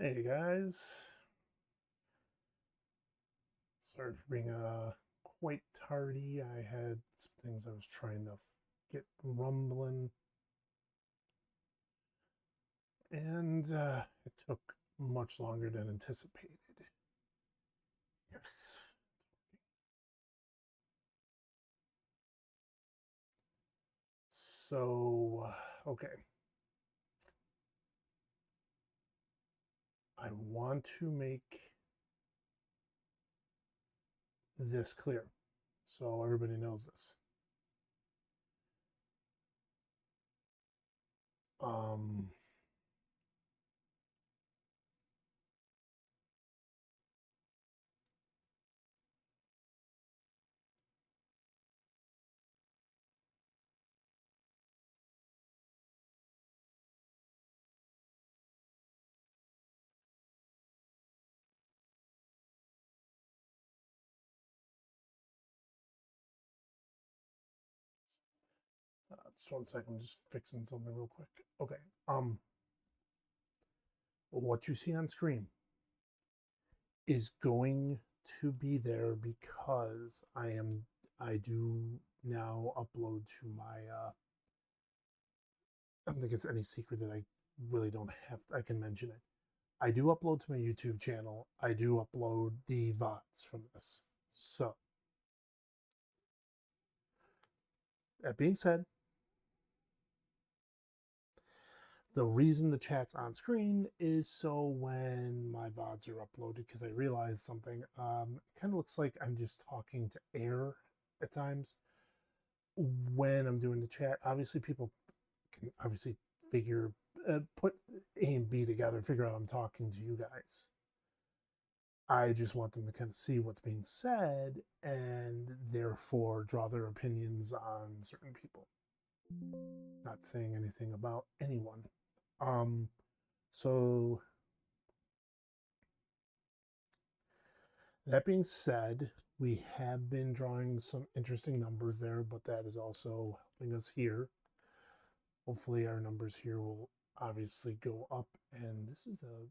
Hey guys, sorry for being quite tardy. I had some things I was trying to get rumbling, and it took much longer than anticipated. Yes. So, okay, I want to make this clear so everybody knows this. Um, just 1 second, I'm just fixing something real quick. Okay, what you see on screen is going to be there because I do now upload to my I don't think it's any secret that I really don't have I can mention it. I do upload to my YouTube channel. I do upload the VODs from this. So that being said, the reason the chat's on screen is so when my VODs are uploaded, because I realized something. It kind of looks like I'm just talking to air at times when I'm doing the chat. Obviously, people can obviously figure, put A and B together and figure out I'm talking to you guys. I just want them to kind of see what's being said and therefore draw their opinions on certain people. Not saying anything about anyone. So that being said, we have been drawing some interesting numbers there, but that is also helping us here. Hopefully our numbers here will obviously go up, and this is a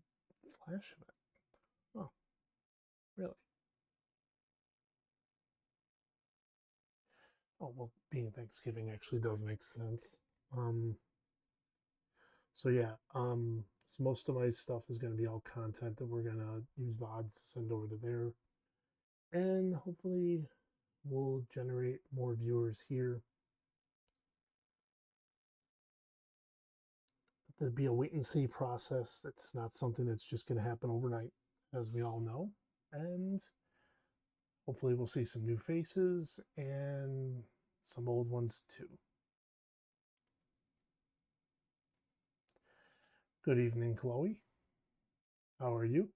flash of it. Oh, really? Oh, well, being Thanksgiving actually does make sense. Um, so yeah, so most of my stuff is going to be all content that we're going to use VODs to send over to there. And hopefully we'll generate more viewers here. There'll be a wait and see process. It's not something that's just going to happen overnight, as we all know. And hopefully we'll see some new faces and some old ones too. Good evening, Chloe. How are you?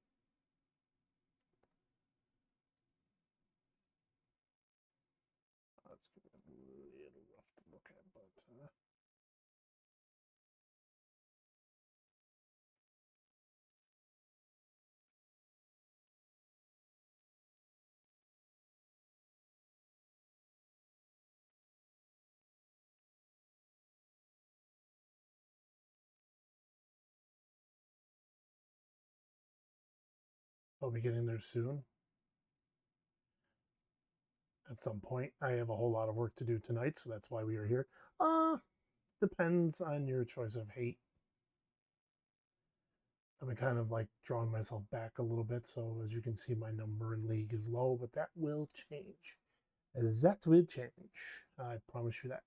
It's a little rough to look at, but I'll be getting there soon. At some point, I have a whole lot of work to do tonight, so that's why we are here. Depends on your choice of hate. I've been kind of like drawing myself back a little bit, so as you can see, my number in league is low, but that will change. That will change. I promise you that.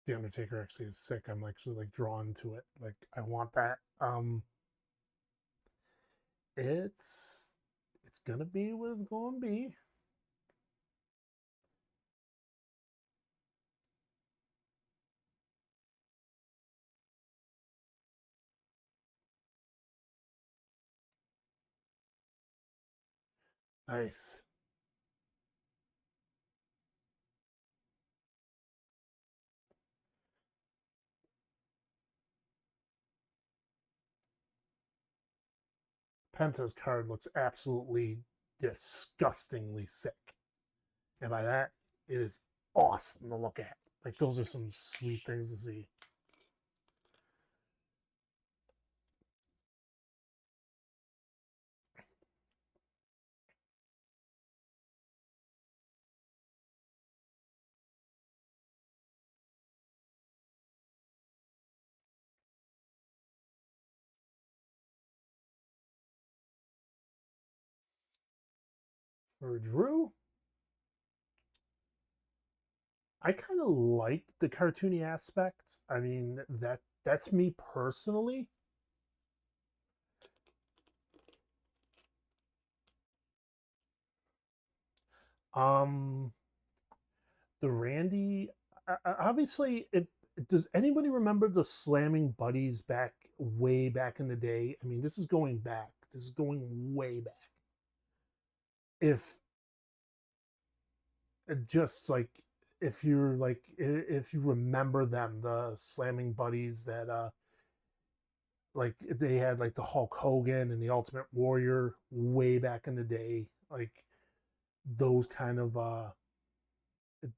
The Undertaker actually is sick. I'm actually like drawn to it. Like I want that. It's gonna be what it's gonna be. Nice. Penta's card looks absolutely disgustingly sick. And by that, It is awesome to look at. Like, those are some sweet things to see. For Drew, I kind of like the cartoony aspect. I mean, that's me personally. Um, the Randy, obviously, if does anybody remember the slamming buddies back way back in the day? I mean, this is going back. This is going way back. If just like if you're like if you remember them, the slamming buddies that like they had like the Hulk Hogan and the Ultimate Warrior way back in the day, like those kind of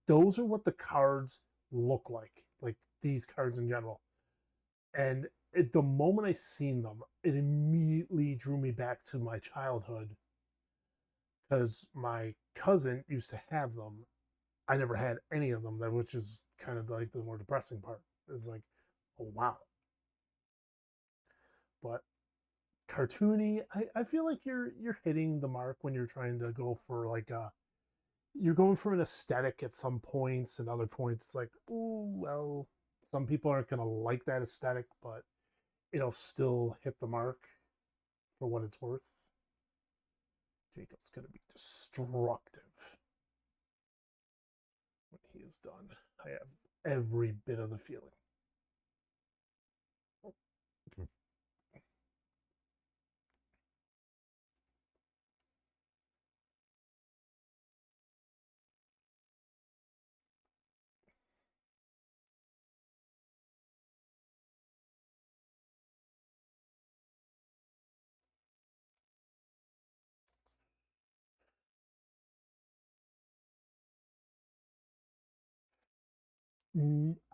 those are what the cards look like these cards in general. And the moment I seen them, it immediately drew me back to my childhood because my cousin used to have them. I never had any of them, which is kind of like the more depressing part. It's like, oh wow. But cartoony, I feel like you're hitting the mark when you're trying to go for like a you're going for an aesthetic at some points, and other points it's like, oh well, some people aren't gonna like that aesthetic, but it'll still hit the mark for what it's worth. Jacob's gonna be destructive when he is done. I have every bit of the feeling.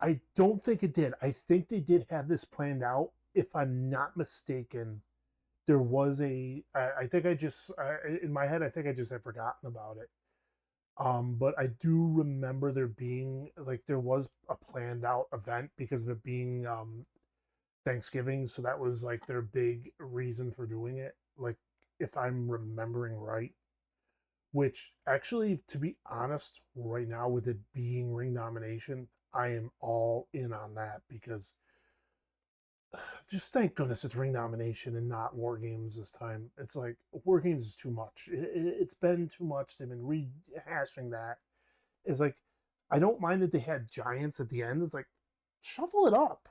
I don't think it did. I think they did have this planned out. If I'm not mistaken, there was I think I just in my head I think I just had forgotten about it. But I do remember there being like there was a planned out event because of it being Thanksgiving, so that was like their big reason for doing it. Like if I'm remembering right, which actually, to be honest, right now with it being ring nomination, I am all in on that because just thank goodness it's ring nomination and not War Games this time. It's like War Games is too much. It's been too much. They've been rehashing that. It's like I don't mind that they had giants at the end. It's like shuffle it up.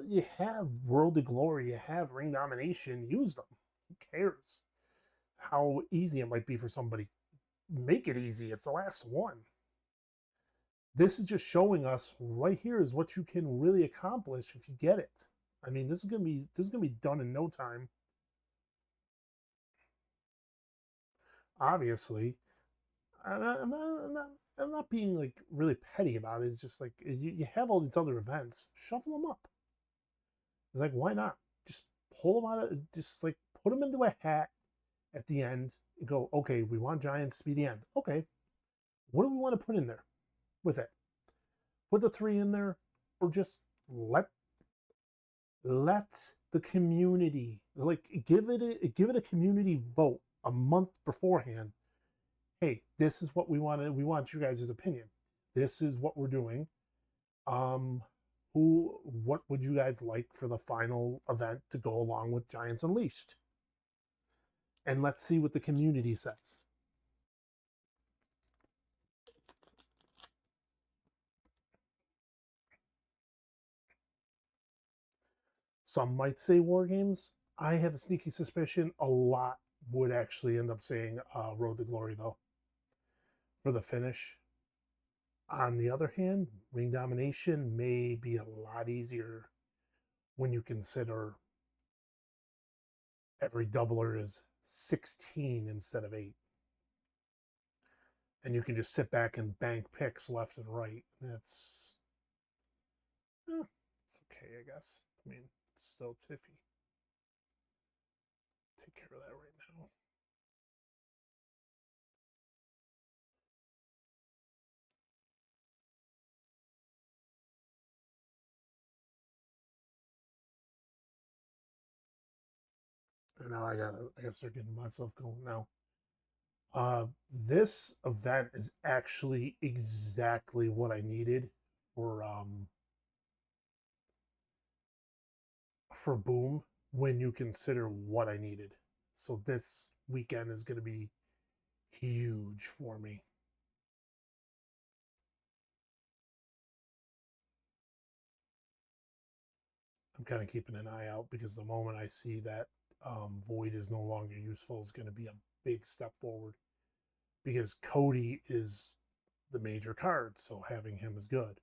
You have World of Glory. You have ring nomination. Use them. Who cares how easy it might be for somebody? Make it easy. It's the last one. This is just showing us right here is what you can really accomplish if you get it. I mean, this is gonna be done in no time. Obviously, I'm not being like really petty about it. It's just like you have all these other events, shuffle them up. It's like why not? Just pull them out of just like put them into a hat at the end and go. Okay, we want Giants to be the end. Okay, what do we want to put in there with it? Put the three in there, or just let the community like give it a community vote a month beforehand. Hey, this is what we want to we want you guys' opinion. This is what we're doing. um who what would you guys like for the final event to go along with Giants Unleashed, and let's see what the community says. Some might say War Games. I have a sneaky suspicion a lot would actually end up saying Road to Glory though for the finish. On the other hand, ring domination may be a lot easier when you consider every doubler is 16 instead of 8. and you can just sit back and bank picks left and right. That's it's okay, I guess. I mean, it's still tiffy. Take care of that right now. And now I gotta start getting myself going now. This event is actually exactly what I needed for Boom when you consider what I needed. So this weekend is going to be huge for me. I'm kind of keeping an eye out because the moment I see that Void is no longer useful is going to be a big step forward because Cody is the major card, so having him is good.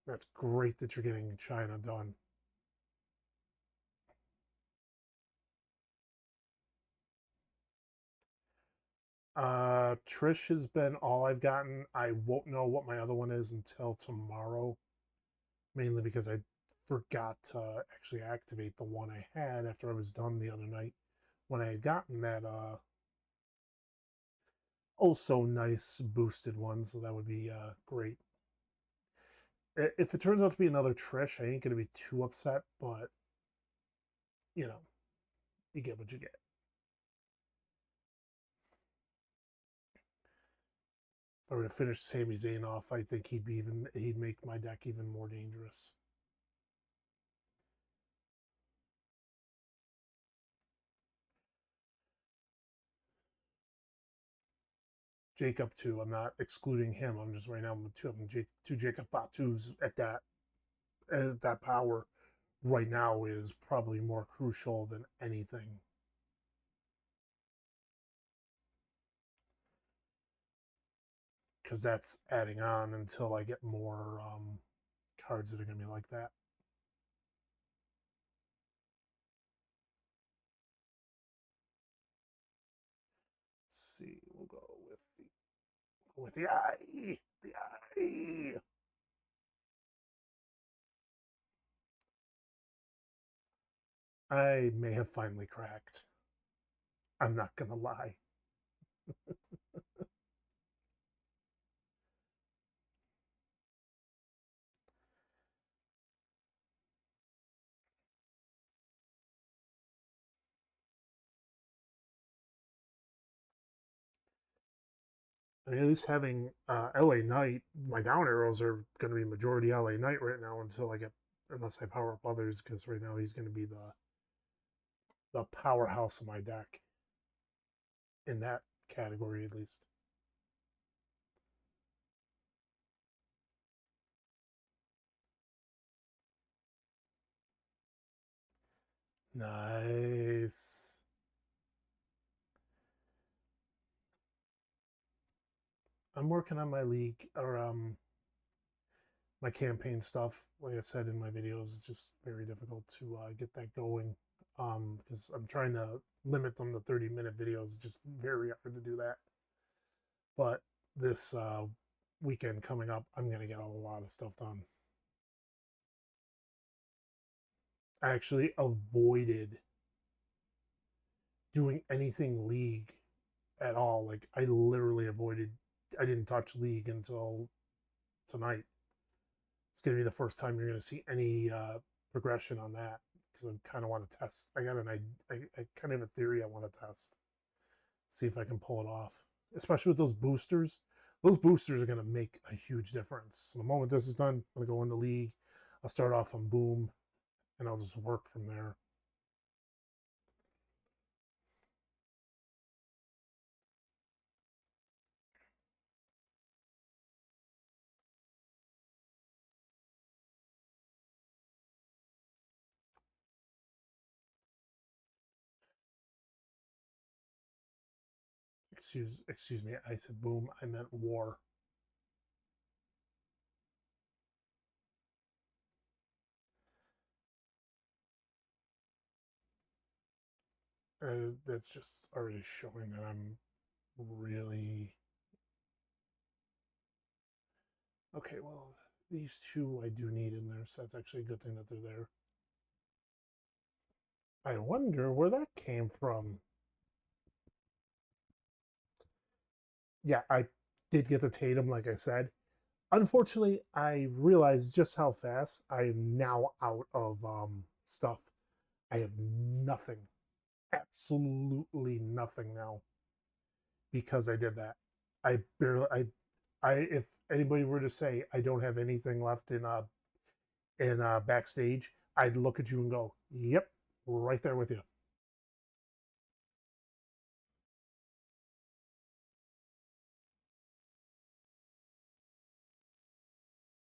That's great that you're getting China done. Trish has been all I've gotten. I won't know what my other one is until tomorrow, mainly because I forgot to actually activate the one I had after I was done the other night when I had gotten that oh so nice boosted one. So that would be great. If it turns out to be another Trish, I ain't gonna be too upset, but you know, you get what you get. If I were to finish Sami Zayn off, I think he'd make my deck even more dangerous. Jacob too. I'm not excluding him. I'm just right now I'm two Jacob Batus at that power right now is probably more crucial than anything. Because that's adding on until I get more cards that are going to be like that. Let's see, we'll go with the eye, the eye. I may have finally cracked. I'm not gonna lie. I mean, at least having LA Knight, my down arrows are going to be majority LA Knight right now until I get, unless I power up others, because right now he's going to be the powerhouse of my deck in that category at least. Nice. I'm working on my league or my campaign stuff. Like I said in my videos, it's just very difficult to get that going because I'm trying to limit them to 30-minute videos. It's just very hard to do that. But this weekend coming up, I'm gonna get a lot of stuff done. I actually avoided doing anything league at all. Like I literally avoided. I didn't touch league until tonight. It's going to be the first time you're going to see any progression on that because I kind of want to test. I got I kind of have a theory I want to test, see if I can pull it off, especially with those boosters. Those boosters are going to make a huge difference. So the moment this is done, I'm going to go into league. I'll start off on Boom, and I'll just work from there. Excuse me. I said Boom. I meant War. That's just already showing that I'm really... Okay, well, these two I do need in there, so that's actually a good thing that they're there. I wonder where that came from. Yeah, I did get the Tatum, like I said. Unfortunately, I realized just how fast I am now out of stuff. I have nothing, absolutely nothing now because I did that. I barely, if anybody were to say I don't have anything left in backstage, I'd look at you and go, "Yep, right there with you."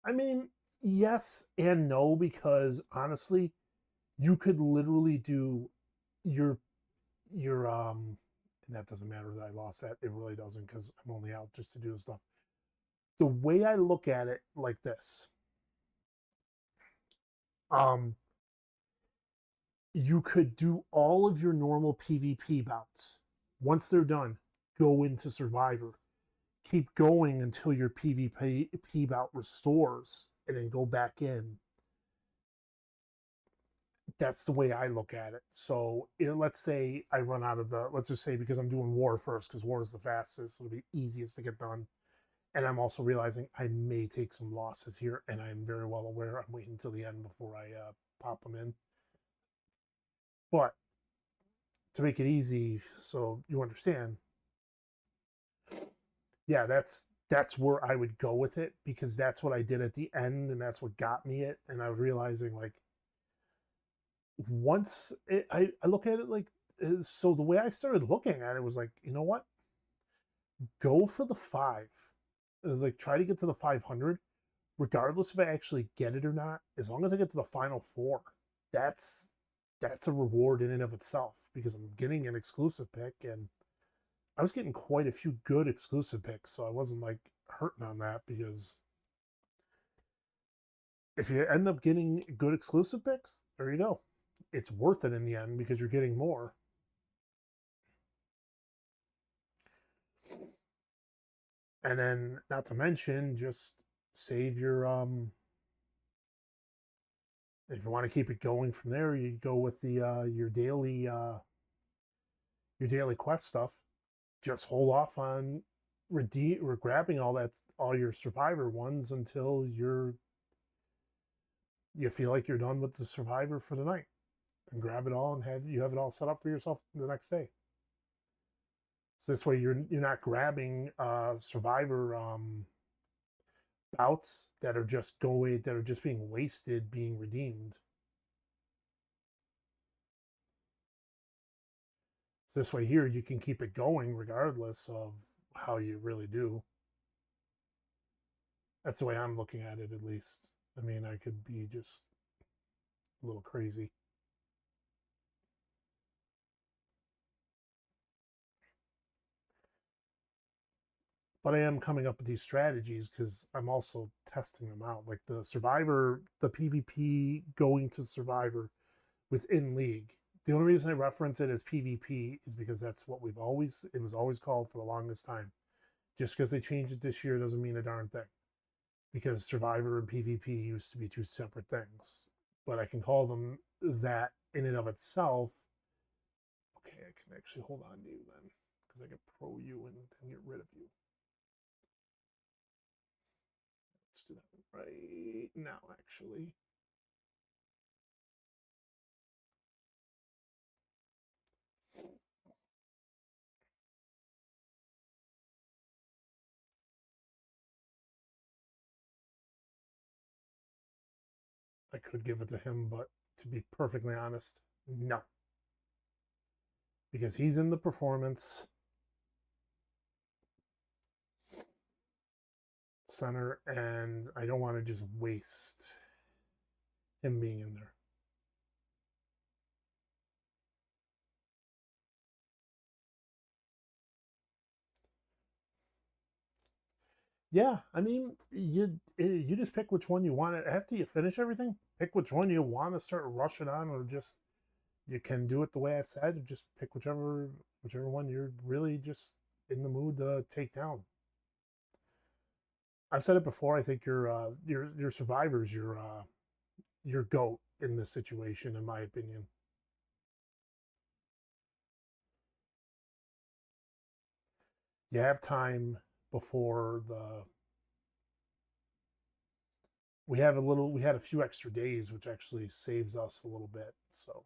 I mean, yes and no, because honestly, you could literally do your your and that doesn't matter that I lost that. It really doesn't because I'm only out just to do the stuff. The way I look at it like this, um, you could do all of your normal PvP bouts. Once they're done, go into Survivor. Keep going until your PvP bout restores, and then go back in. That's the way I look at it. So let's say I run out of the, let's just say because I'm doing War first, because War is the fastest, it'll be easiest to get done. And I'm also realizing I may take some losses here, and I'm very well aware I'm waiting until the end before I pop them in. But to make it easy, so you understand, yeah, that's where I would go with it because that's what I did at the end, and that's what got me it. And I was realizing like once I look at it like so the way I started looking at it was like, you know what? Go for the five. Like try to get to the 500 regardless if I actually get it or not, as long as I get to the final four, that's that's a reward in and of itself because I'm getting an exclusive pick and I was getting quite a few good exclusive picks, so I wasn't like hurting on that because if you end up getting good exclusive picks, there you go. It's worth it in the end because you're getting more. And then not to mention just save if you want to keep it going from there, you go with the your daily quest stuff. Just hold off on redeem or grabbing all your survivor ones until you feel like you're done with the survivor for the night, and grab it all and have it all set up for yourself the next day. So this way you're not grabbing survivor bouts that are just being wasted being redeemed. So this way here you can keep it going regardless of how you really do. That's the way I'm looking at it, at least. I mean, I could be just a little crazy. But I am coming up with these strategies because I'm also testing them out. Like the Survivor, the PvP going to Survivor within League. The only reason I reference it as PvP is because that's what it was always called for the longest time. Just because they changed it this year doesn't mean a darn thing. Because Survivor and PvP used to be two separate things. But I can call them that in and of itself. Okay, I can actually hold on to you then. Because I can pro you and get rid of you. Let's do that right now, actually. I could give it to him, but to be perfectly honest, no. Because he's in the performance center, and I don't want to just waste him being in there. Yeah, I mean, you just pick which one you want. After you finish everything, pick which one you want to start rushing on, or just You can do it the way I said. Just pick whichever one you're really just in the mood to take down. I've said it before. I think your survivor's your goat in this situation, in my opinion. You have time before the we had a few extra days, which actually saves us a little bit. So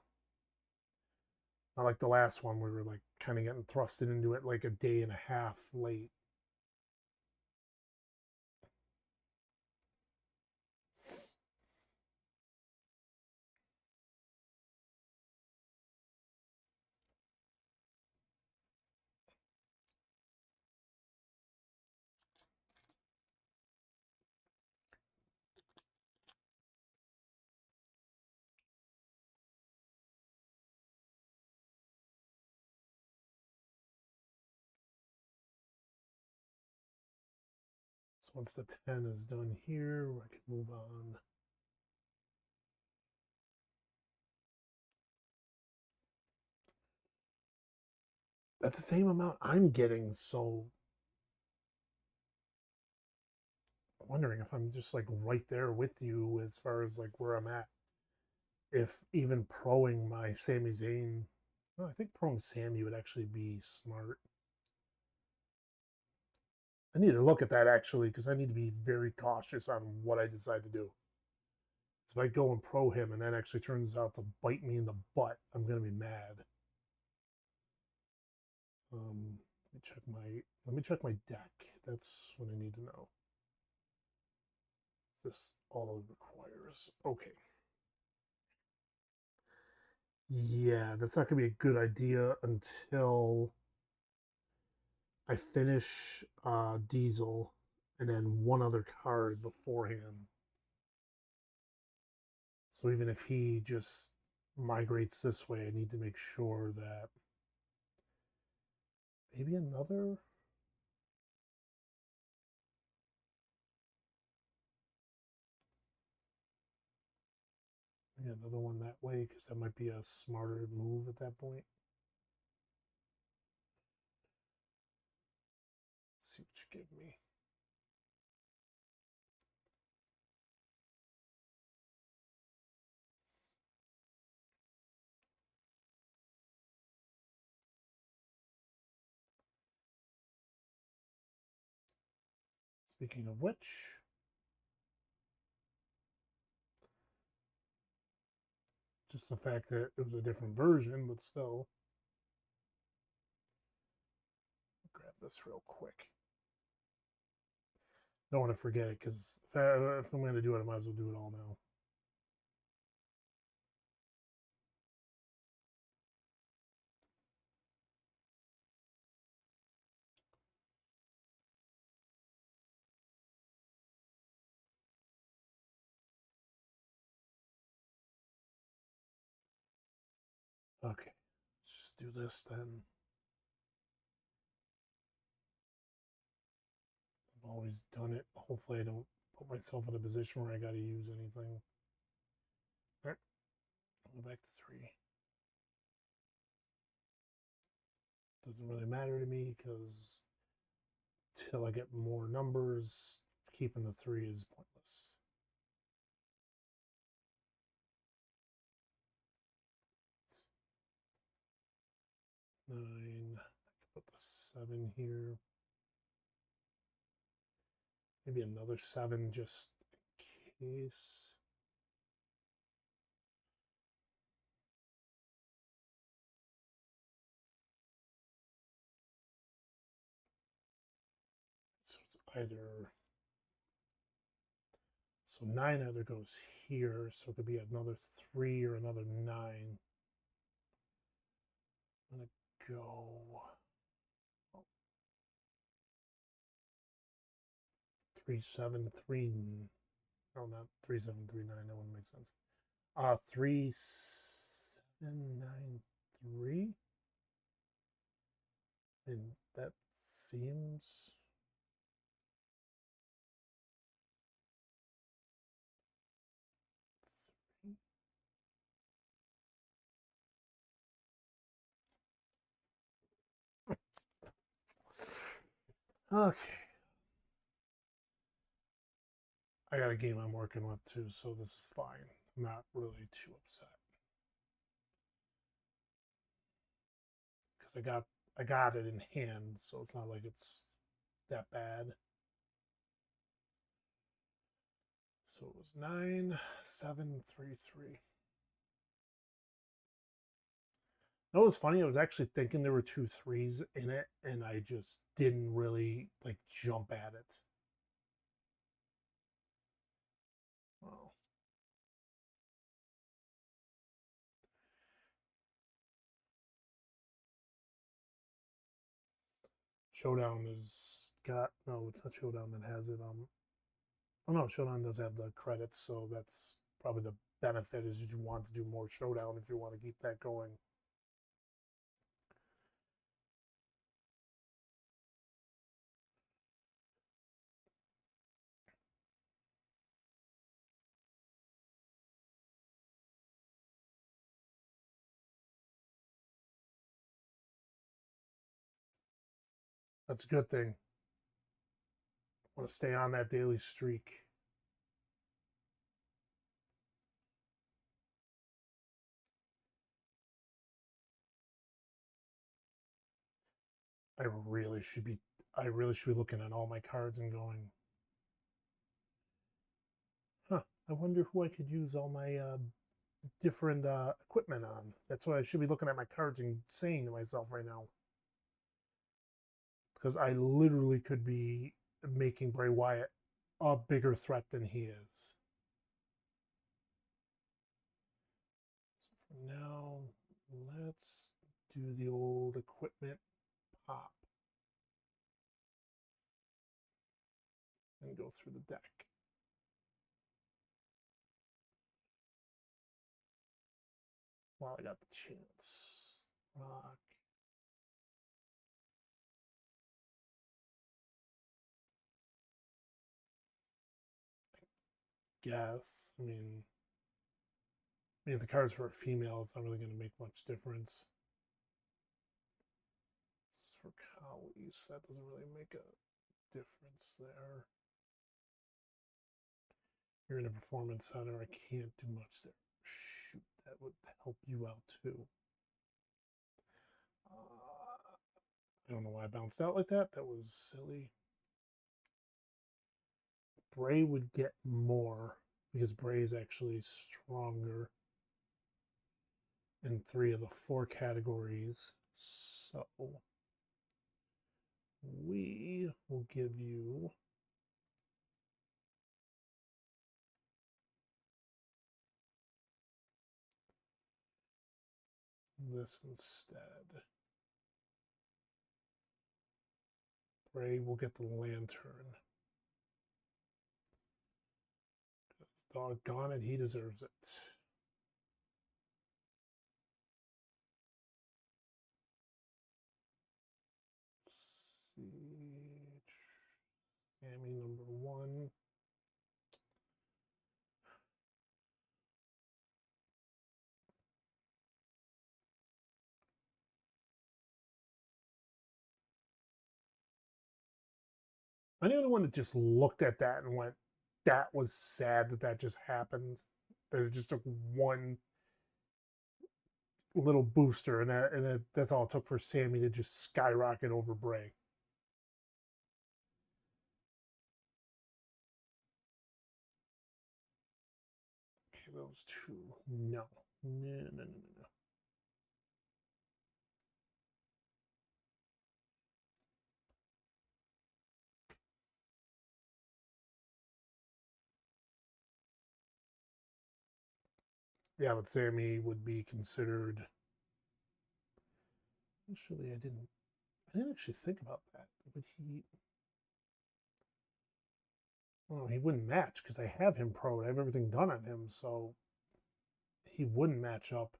not like the last one, we were like kind of getting thrusted into it like a day and a half late. So once the 10 is done here, I can move on. That's the same amount I'm getting, so I'm wondering if I'm just like right there with you as far as like where I'm at. If even proing my Sami Zayn, well, I think proing Sammy would actually be smart. I need to look at that actually because I need to be very cautious on what I decide to do. So if I go and pro him and that actually turns out to bite me in the butt, I'm gonna be mad. Let me check my deck. That's what I need to know. Is this all it requires? Okay. Yeah, that's not gonna be a good idea until I finish Diesel and then one other card beforehand. So even if he just migrates this way, I need to make sure that maybe another. Maybe another one that way because that might be a smarter move at that point. Let's see what you give me. Speaking of which, just the fact that it was a different version, but still. Grab this real quick. Don't want to forget it because if I'm going to do it, I might as well do it all now. Okay, let's just do this then. I've always done it. Hopefully, I don't put myself in a position where I got to use anything. All right, I'll go back to 3. Doesn't really matter to me because till I get more numbers, keeping the 3 is pointless. 9. I can put the 7 here. Maybe another 7 just in case. So it's either. So 9 either goes here, so it could be another 3 or another 9. I'm going to go 373. No, not 3739. That wouldn't make sense. 3793. And that seems. Okay. I got a game I'm working with too, so this is fine. I'm not really too upset. Because I got it in hand, so it's not like it's that bad. So it was 9733. That was funny. I was actually thinking there were 2 3s in it, and I just didn't really like jump at it. Well, Showdown has got no. It's not Showdown that has it. Oh no, Showdown does have the credits, so that's probably the benefit is you want to do more Showdown if you want to keep that going. That's a good thing. I want to stay on that daily streak. I really should be. I really should be looking at all my cards and going, huh? I wonder who I could use all my different equipment on. That's what I should be looking at my cards and saying to myself right now. Because I literally could be making Bray Wyatt a bigger threat than he is. So for now, let's do the old equipment pop and go through the deck. While I got the chance. Rock. Guess. If the cards for a female, it's not really going to make much difference. This is for Cowies. That doesn't really make a difference there. You're in a performance center. I can't do much there. Shoot, that would help you out too. I don't know why I bounced out like that. That was silly. Bray would get more because Bray is actually stronger in 3 of the 4 categories. So we will give you this instead. Bray will get the lantern. Doggone it, he deserves it. Let's see. Sammy number 1. I'm the only one that just looked at that and went, that was sad that that just happened. That it just took one little booster, and that's all it took for Sammy to just skyrocket over Bray. Okay, those 2. No. No. Yeah, but Sammy would be considered. Actually, I didn't actually think about that. Would he? Well, he wouldn't match because I have him pro. I have everything done on him, so he wouldn't match up.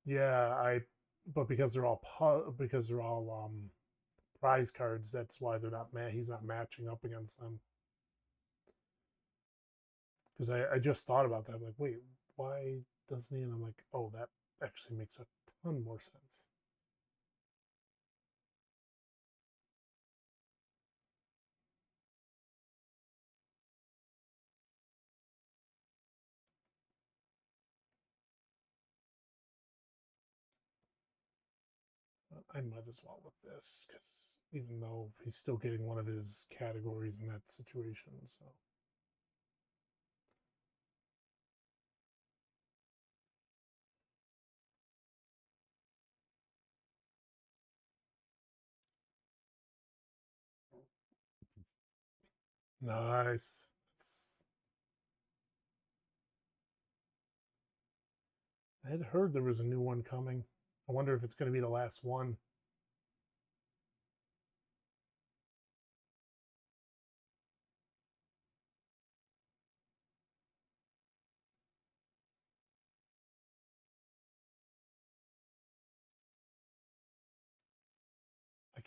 Yeah, but because they're all prize cards, that's why they're not he's not matching up against them. Because I just thought about that. I'm like, wait, why doesn't he? And I'm like, oh, that actually makes a ton more sense. I might as well with this, because even though he's still getting one of his categories in that situation, so. Nice. I had heard there was a new one coming. I wonder if it's going to be the last one. I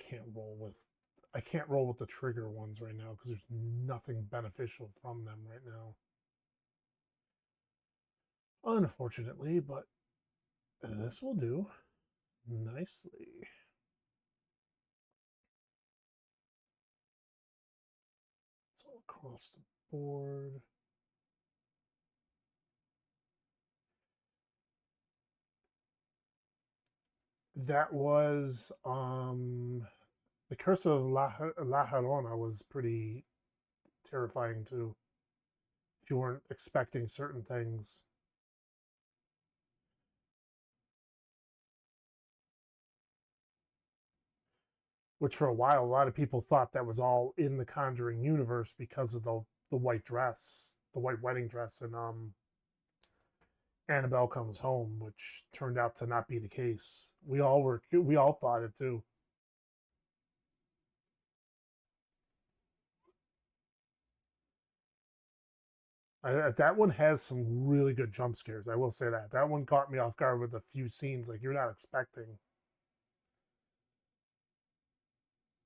can't roll with the trigger ones right now because there's nothing beneficial from them right now. Unfortunately, but this will do nicely. It's all across the board. That was the Curse of La Llorona was pretty terrifying too. If you weren't expecting certain things. Which for a while a lot of people thought that was all in the Conjuring universe because of the white dress, the white wedding dress, and Annabelle Comes Home, which turned out to not be the case. We all thought it too. That one has some really good jump scares. I will say that that one caught me off guard with a few scenes like you're not expecting.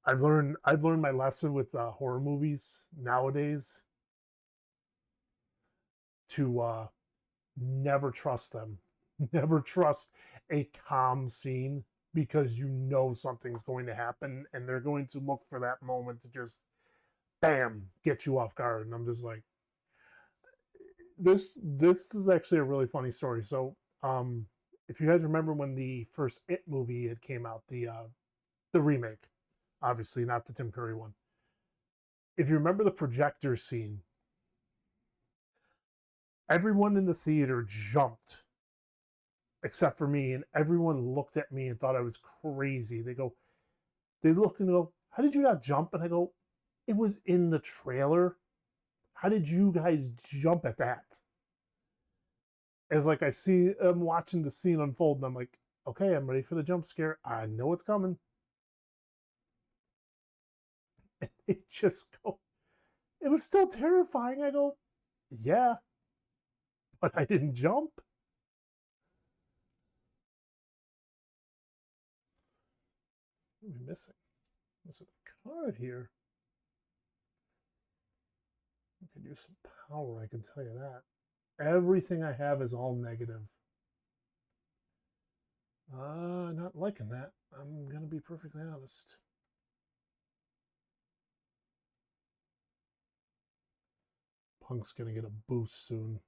I've learned my lesson with horror movies nowadays to never trust them. Never trust a calm scene because you know something's going to happen and they're going to look for that moment to just bam get you off guard. And I'm just like, this is actually a really funny story. So if you guys remember when the first It movie had came out, the remake, obviously not the Tim Curry one. If you remember the projector scene, everyone in the theater jumped except for me, and everyone looked at me and thought I was crazy. They look and go, "How did you not jump?" And I go, "It was in the trailer. How did you guys jump at that?" As like I'm watching the scene unfold, and I'm like, "Okay, I'm ready for the jump scare. I know it's coming." And it just go. It was still terrifying. I go, "Yeah, but I didn't jump." What am I missing? Missing a card here. I could use some power. I can tell you that. Everything I have is all negative. Not liking that. I'm gonna be perfectly honest. Punk's gonna get a boost soon.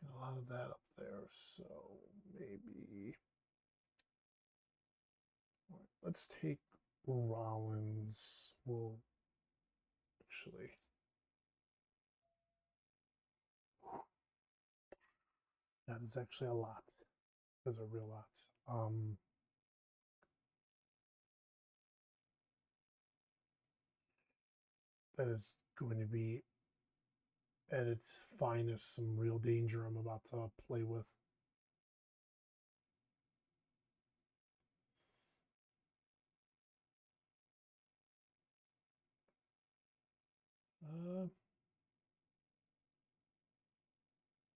Got a lot of that up there, so maybe. Right, let's take Rollins. We'll actually. That is actually a lot. That's a real lot. That is going to be at its finest some real danger I'm about to play with.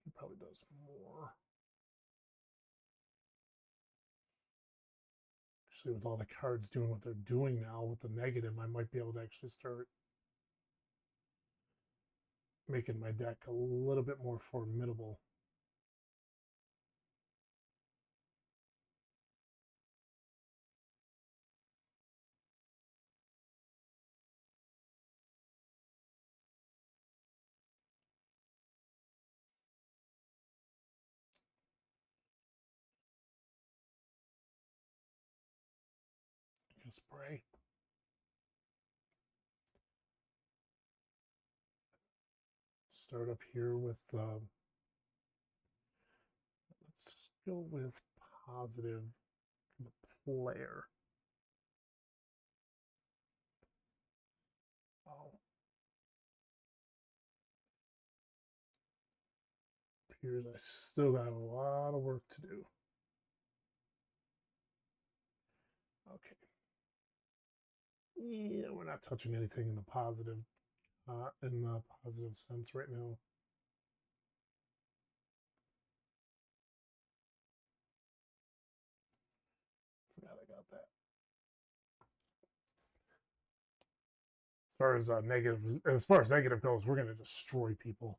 He probably does more. Actually, with all the cards doing what they're doing now with the negative, I might be able to actually start making my deck a little bit more formidable. Spray. Start up here with, let's go with positive the player. Oh. Appears I still got a lot of work to do. Okay. Yeah, we're not touching anything in the positive sense right now. Forgot I got that. As far as negative goes, we're going to destroy people.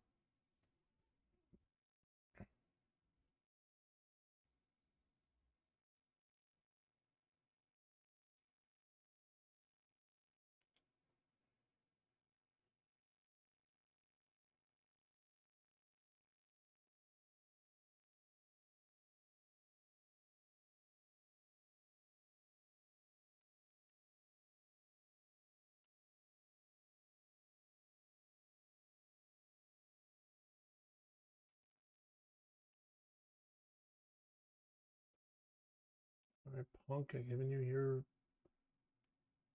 All right, Punk, I've given you your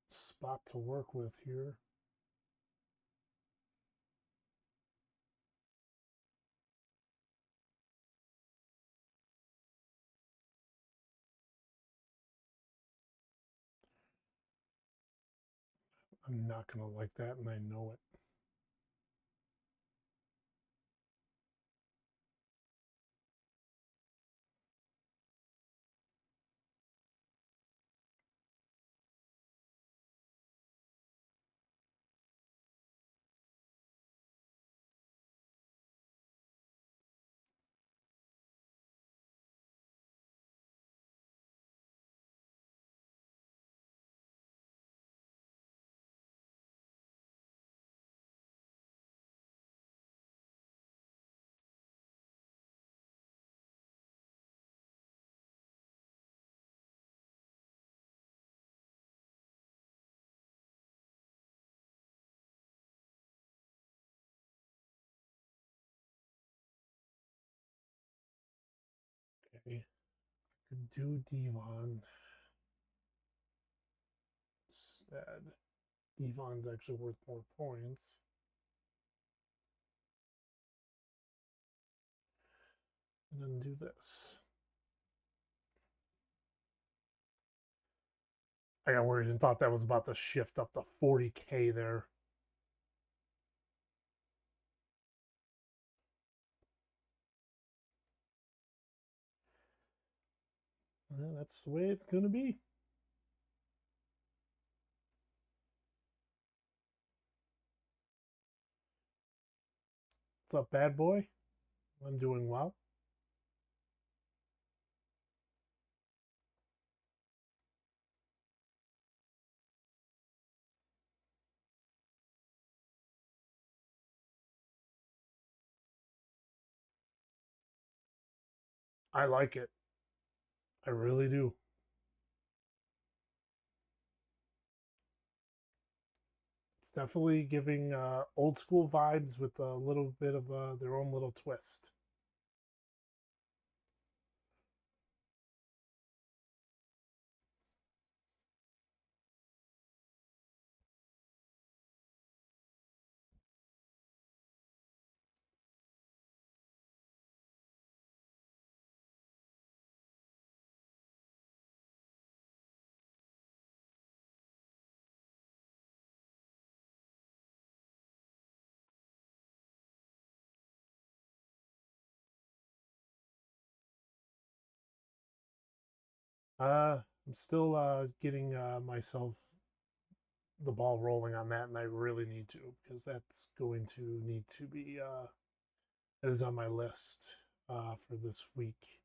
spot to work with here. I'm not going to like that, and I know it. Okay. I could do Devon instead. Devon's actually worth more points. And then do this. I got worried and thought that was about to shift up to 40K there. Well, that's the way it's going to be. What's up, bad boy? I'm doing well. I like it. I really do. It's definitely giving old school vibes with a little bit of their own little twist. I'm still getting myself the ball rolling on that, and I really need to, because that's going to need to be that is on my list for this week.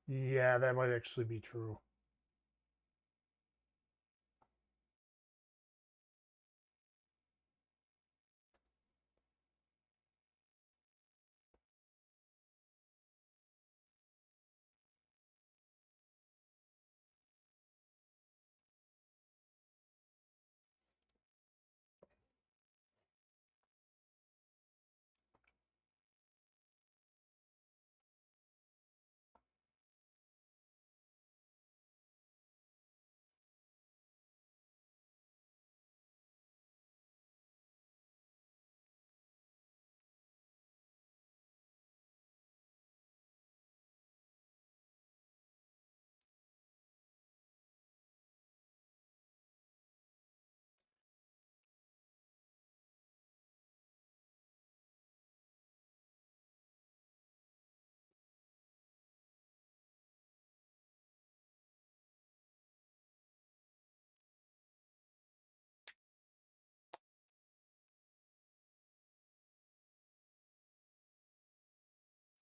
Yeah, that might actually be true.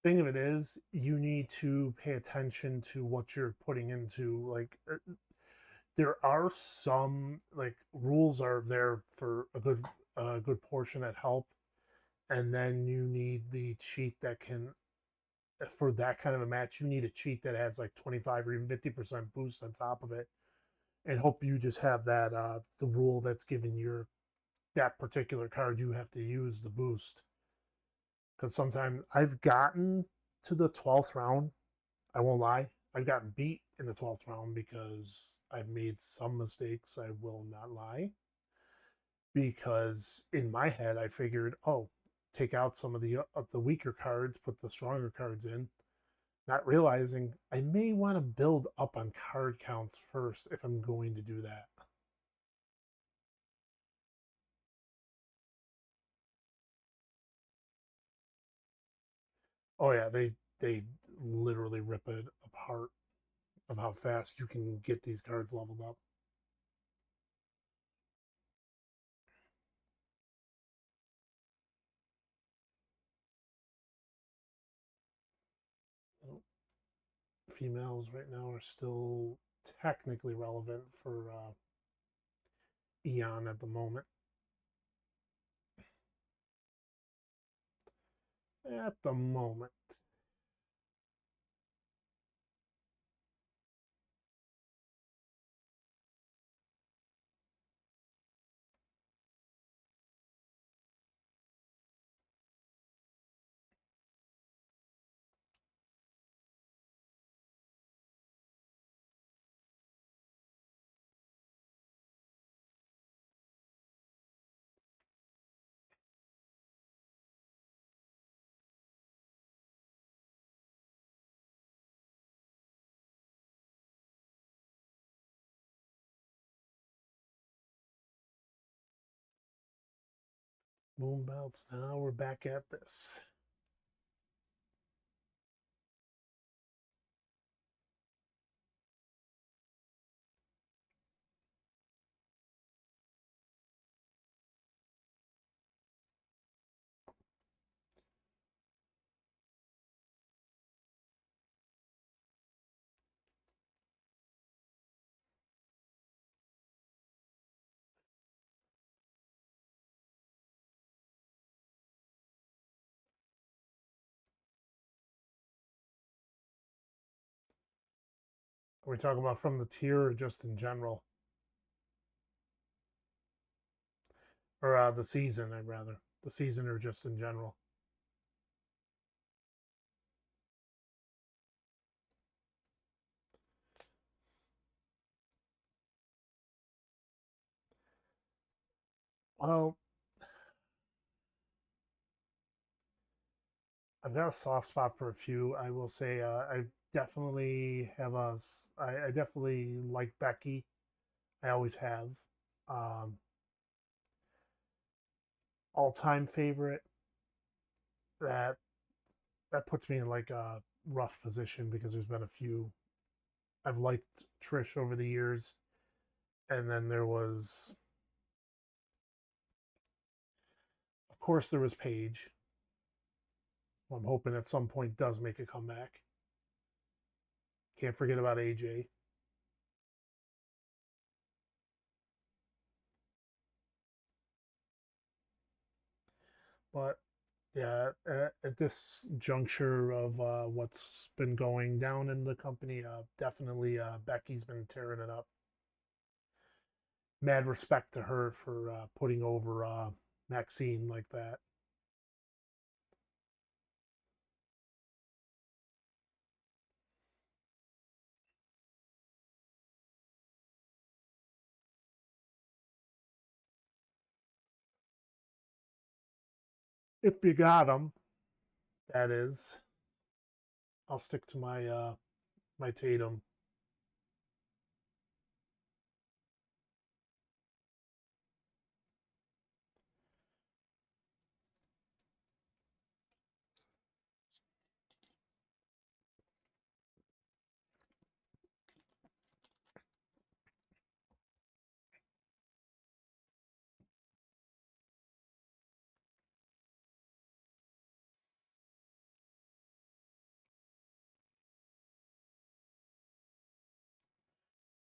Thing of it is, you need to pay attention to what you're putting into. Like, there are some like rules are there for a good portion that help, and then you need the cheat that can for that kind of a match. You need a cheat that has like 25 or even 50% boost on top of it, and hope you just have that the rule that's given your that particular card. You have to use the boost, because sometimes I've gotten to the 12th round. I won't lie. I've gotten beat in the 12th round because I've made some mistakes. I will not lie. Because in my head, I figured, oh, take out some of the weaker cards, put the stronger cards in, not realizing I may want to build up on card counts first if I'm going to do that. Oh yeah, they literally rip it apart of how fast you can get these cards leveled up. Well, females right now are still technically relevant for Eon at the moment. At the moment. Moon belts. Now we're back at this. Are we talking about from the tier or just in general? Or the season, I'd rather. The season or just in general? Well, I've got a soft spot for a few. I will say I definitely have I definitely like Becky. I always have. Um, All time favorite. that puts me in like a rough position because there's been a few I've liked Trish over the years, and then there was, of course, there was Paige. I'm hoping at some point does make a comeback. Can't forget about AJ. But yeah, at this juncture of what's been going down in the company, definitely Becky's been tearing it up. Mad respect to her for putting over Maxine like that. If you got them, that is. I'll stick to my Tatum.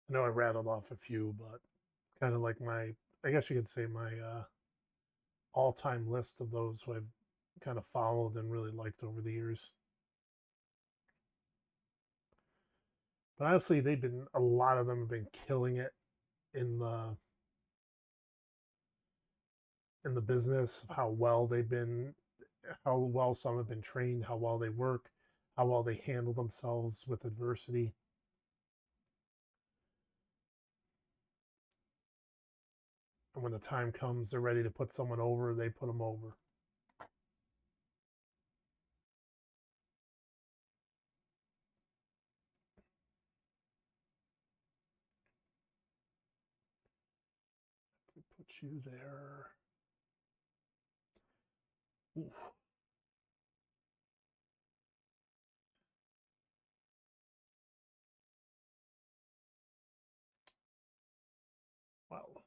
I know I rattled off a few, but it's kind of like I guess you could say my all-time list of those who I've kind of followed and really liked over the years. But honestly, a lot of them have been killing it in the business of how well they've been, how well some have been trained, how well they work, how well they handle themselves with adversity. And when the time comes, they're ready to put someone over, they put them over. Put you there. Oof. Well,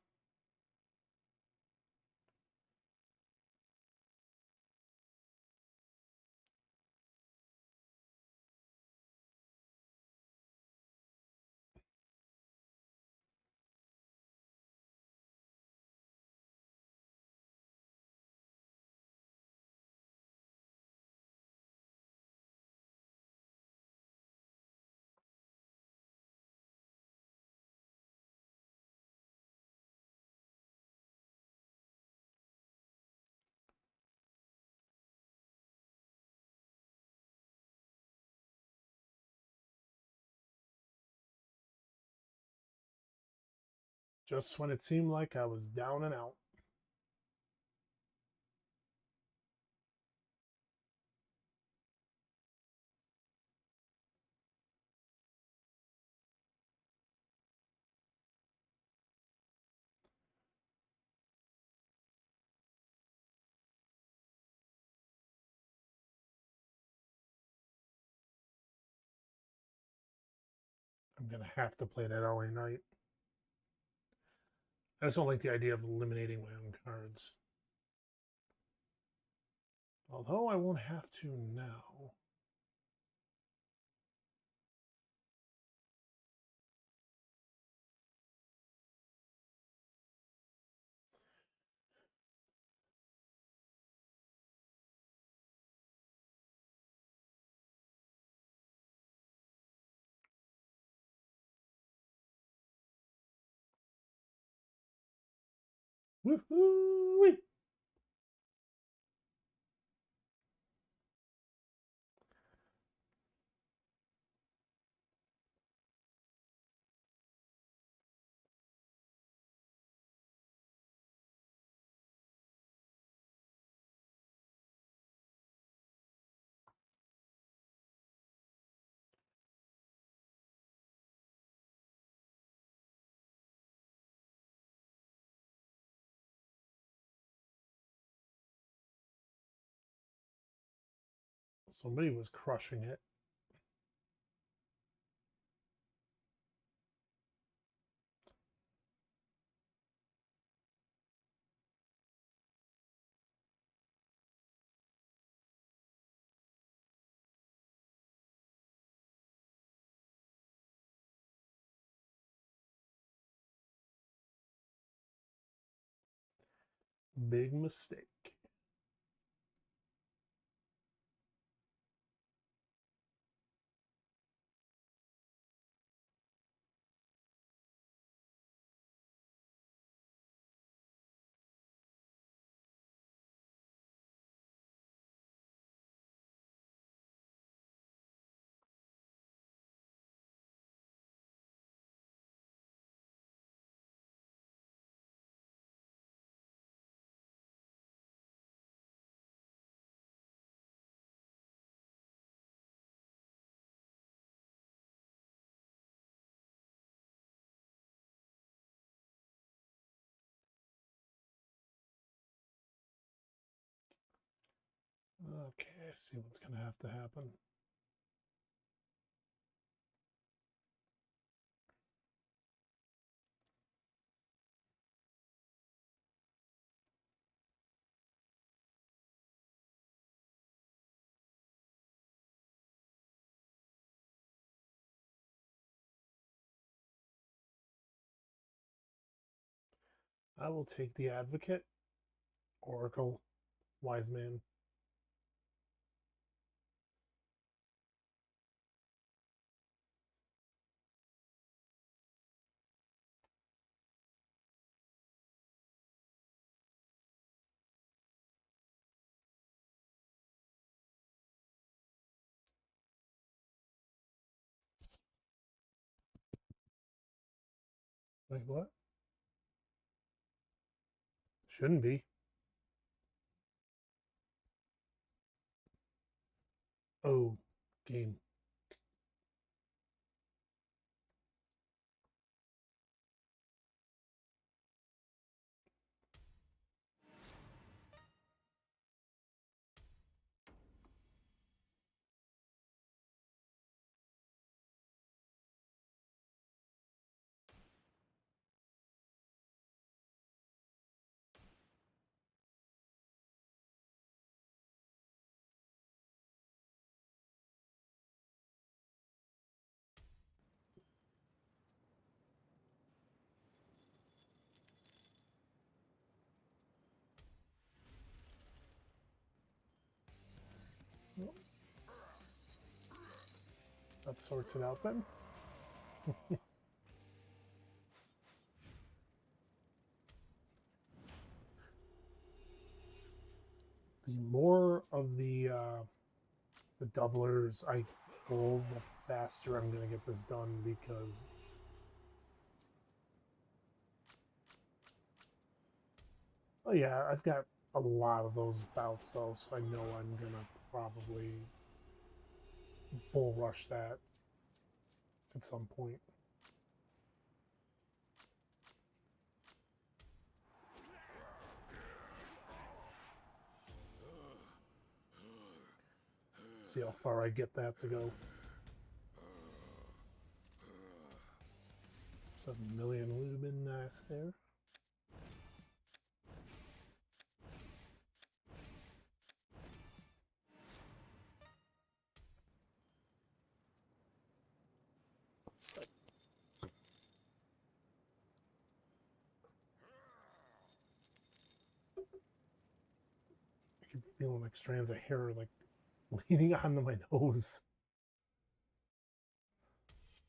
just when it seemed like I was down and out. I'm going to have to play that LA Knight. I just don't like the idea of eliminating my own cards. Although I won't have to now. Woohoo! Somebody was crushing it. Big mistake. Okay, I see what's going to have to happen. I will take the Advocate, Oracle, Wise Man. Like what? Shouldn't be. Oh, game. Well, that sorts it out then. The more of the doublers I pull, the faster I'm going to get this done because oh yeah, I've got a lot of those bouts though, so I know I'm going to probably bull rush that at some point. See how far I get that to go. 7 million would have been nice there. So, I keep feeling like strands of hair like leaning onto my nose.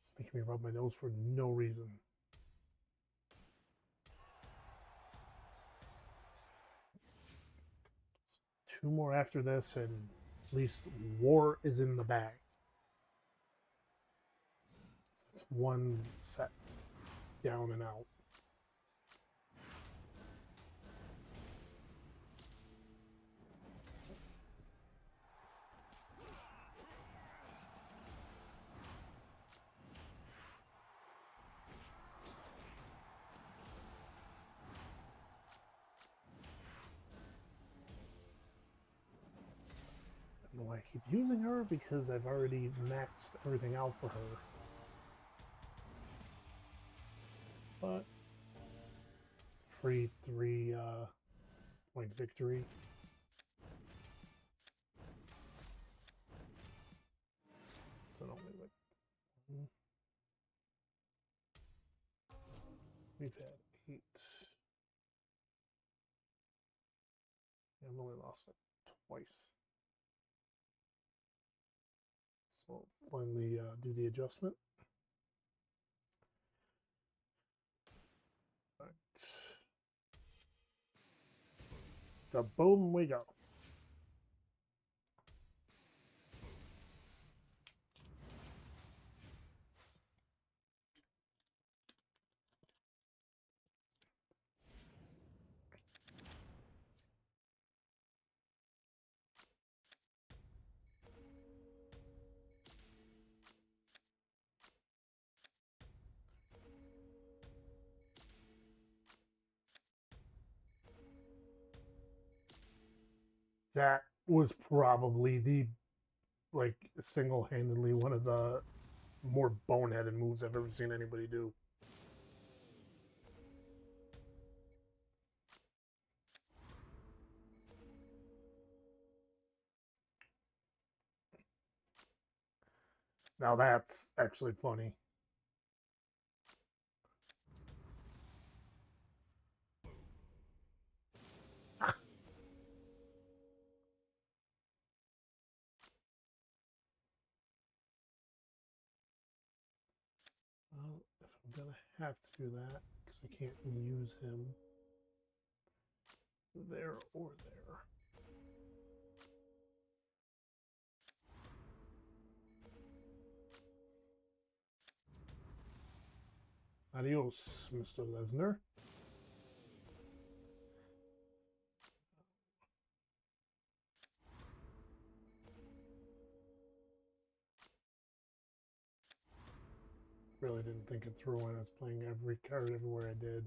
It's making me rub my nose for no reason. So 2 more after this, and at least war is in the bag. So it's 1 set down and out. I don't know why I keep using her because I've already maxed everything out for her. But it's a free 3-point victory. So only like one. We've had 8. I've only lost it twice. So finally do the adjustment. All right. So boom, we go. That was probably the, like, single-handedly one of the more boneheaded moves I've ever seen anybody do. Now that's actually funny. Well, if I'm gonna have to do that, because I can't use him there or there. Adios, Mr. Lesnar. Really didn't think it through when I was playing every card everywhere I did.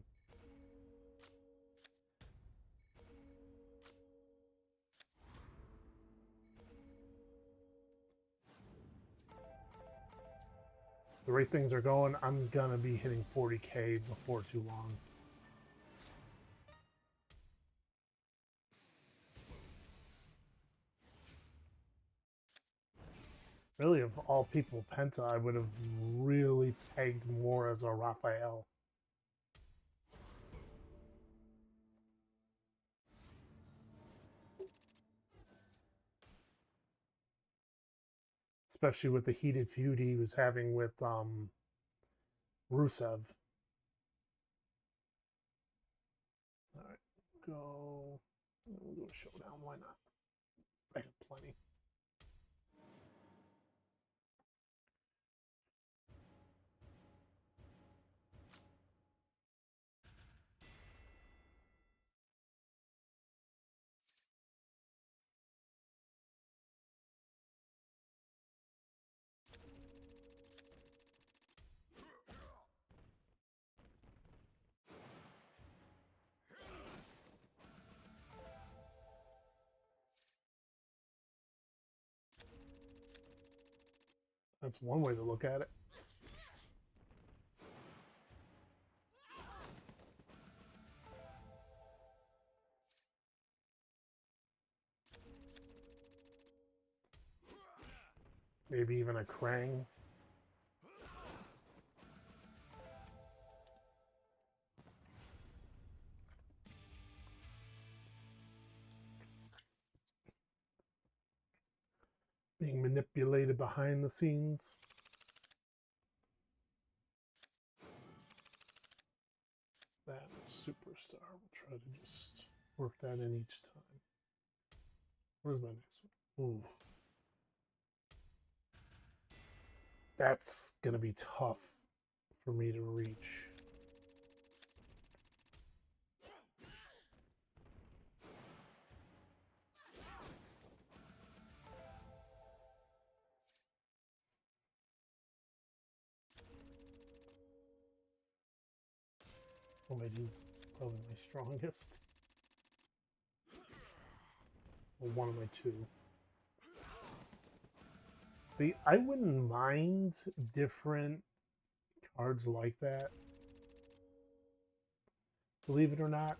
The rate things are going, I'm gonna be hitting 40K before too long. Really, of all people, Penta, I would have really pegged more as a Raphael. Especially with the heated feud he was having with Rusev. Alright, go. We'll do a showdown, why not? I got plenty. That's one way to look at it. Maybe even a Krang. Being manipulated behind the scenes. That Superstar. We'll try to just work that in each time. Where's my next one? Ooh. That's going to be tough for me to reach. Well, it is probably my strongest. Well, one of my two. See, I wouldn't mind different cards like that. Believe it or not.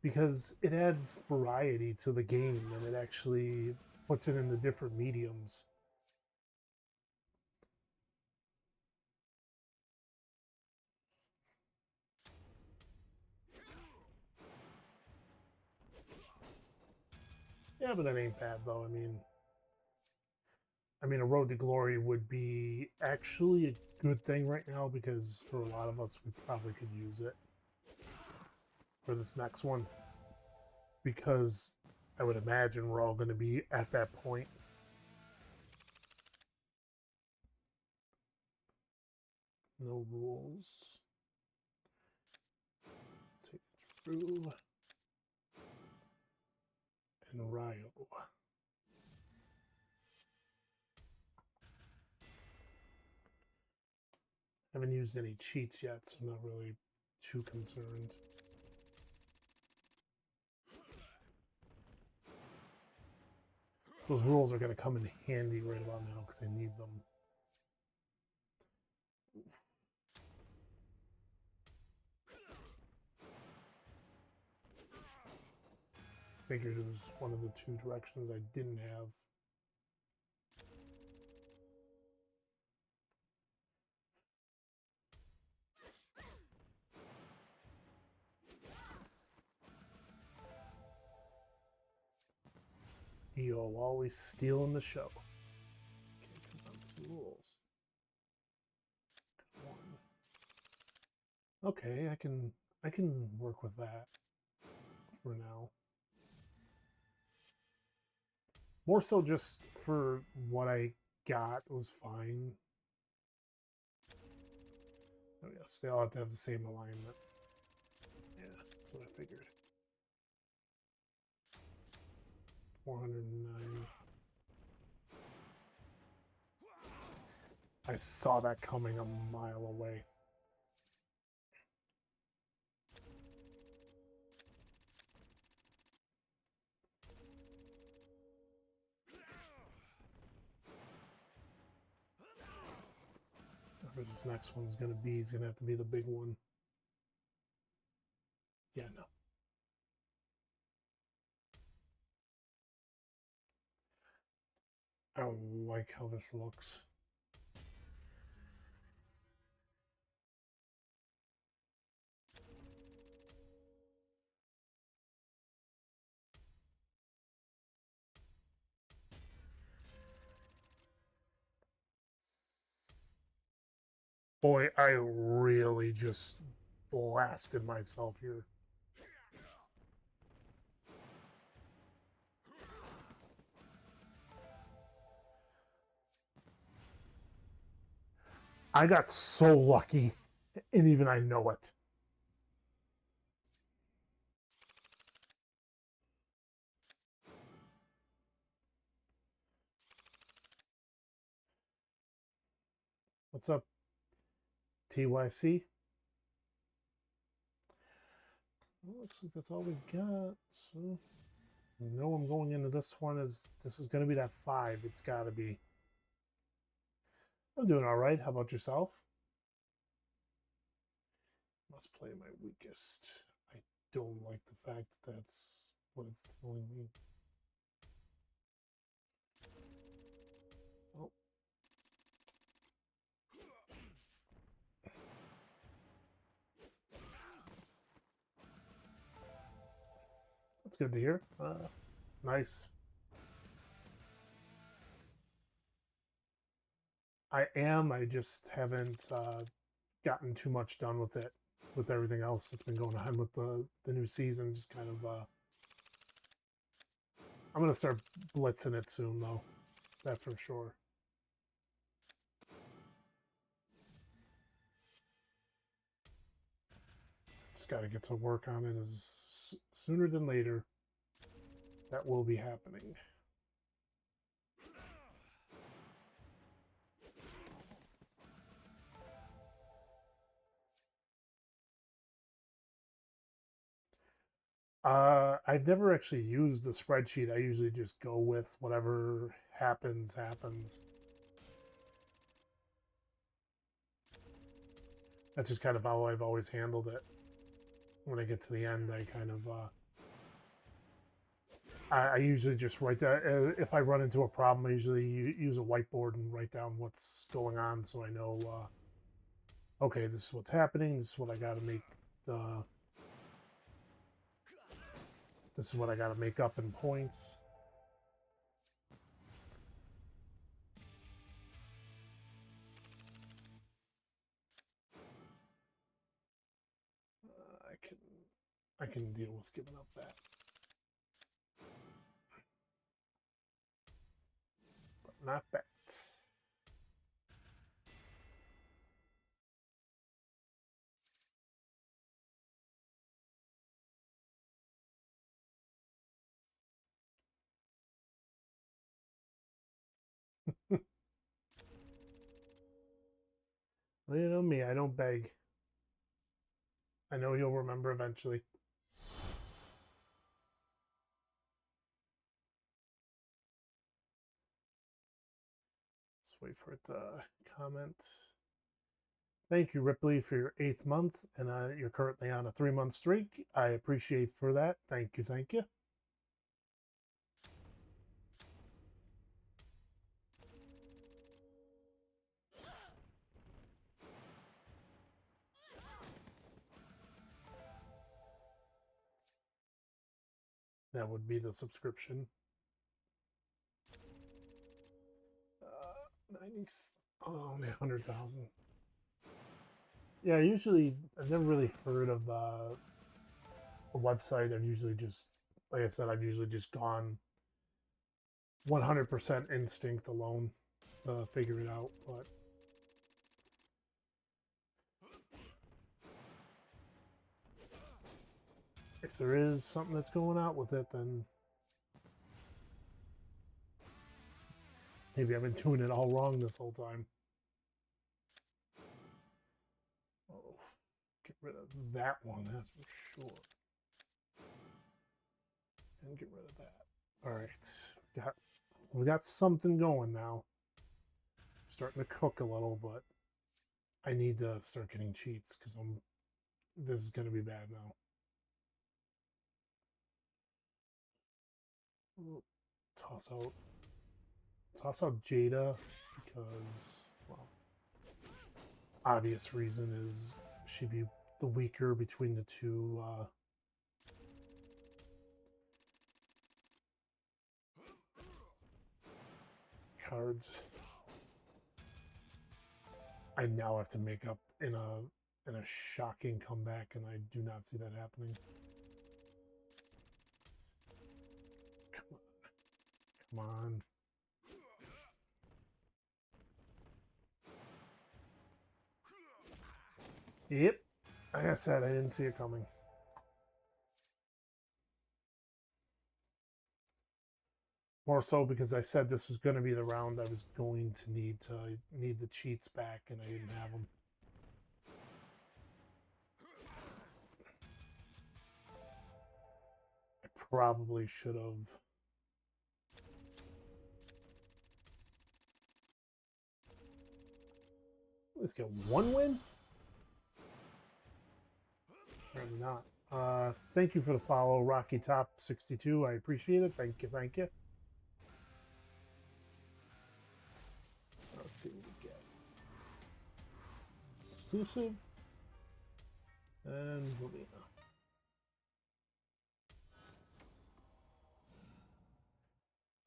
Because it adds variety to the game and it actually puts it into different mediums. Yeah, but that ain't bad though. I mean, a road to glory would be actually a good thing right now because for a lot of us, we probably could use it for this next one. Because I would imagine we're all going to be at that point. No rules. Take Drew and Ryo. Haven't used any cheats yet, so I'm not really too concerned. Those rules are going to come in handy right about now because I need them. Figured it was one of the two directions I didn't have. Yo, always stealing the show. Okay, come on, some rules. Come on. Okay, I can work with that for now. More so just for what I got was fine. Oh yes, they all have to have the same alignment. Yeah, that's what I figured. 409. I saw that coming a mile away. Where's this next one's gonna be? He's gonna have to be the big one. Yeah, no. I don't like how this looks. Boy, I really just blasted myself here. I got so lucky, and even I know it. What's up, TYC? Well, looks like that's all we got. So, I know I'm going into this one as this is going to be that 5. It's got to be. I'm doing all right. How about yourself? Must play my weakest. I don't like the fact that that's what it's telling me. Oh. That's good to hear. Nice. I am. I just haven't gotten too much done with it, with everything else that's been going on with the new season. Just kind of. I'm gonna start blitzing it soon, though. That's for sure. Just got to get to work on it as sooner than later. That will be happening. I've never actually used the spreadsheet. I usually just go with whatever happens. That's just kind of how I've always handled it. When I get to the end, I kind of I usually just write that. If I run into a problem, I usually use a whiteboard and write down what's going on, so I know. Okay, this is what's happening. This is what I got to make the. This is what I got to make up in points. I can deal with giving up that. But not that. Well, you know me, I don't beg. I know you'll remember eventually. Let's wait for it to comment. Thank you, Ripley, for your 8th month, and you're currently on a 3-month streak. I appreciate for that. Thank you, thank you. That would be the subscription. 90. Oh, only 100,000. Yeah, I've never really heard of a website. I've usually just, like I said, I've usually just gone 100% instinct alone to figure it out. But if there is something that's going out with it, then maybe I've been doing it all wrong this whole time. Oh, get rid of that one, that's for sure. And get rid of that. All right, we got something going now. Starting to cook a little, but I need to start getting cheats because this is going to be bad now. Toss out Jada because, well, obvious reason is she'd be the weaker between the two cards. I now have to make up in a shocking comeback, and I do not see that happening. Come on. Yep. Like I said, I didn't see it coming. More so because I said this was going to be the round I was going to need the cheats back, and I didn't have them. I probably should have. Let's get one win. Apparently not. Thank you for the follow, Rocky Top 62. I appreciate it. Thank you, thank you. Let's see what we get. Exclusive. And Zelina.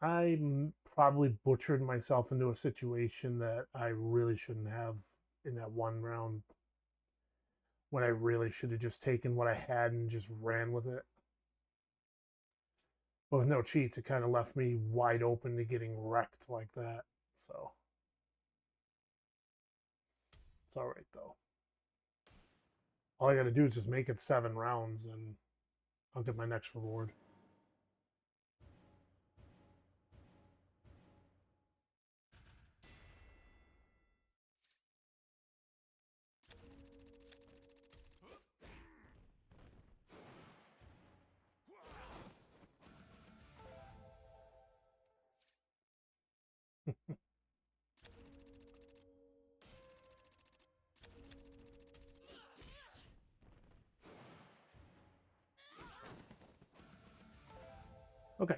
I probably butchered myself into a situation that I really shouldn't have in that one round, when I really should have just taken what I had and just ran with it. But with no cheats, it kind of left me wide open to getting wrecked like that. So it's all right, though. All I got to do is just make it 7 rounds, and I'll get my next reward. Okay.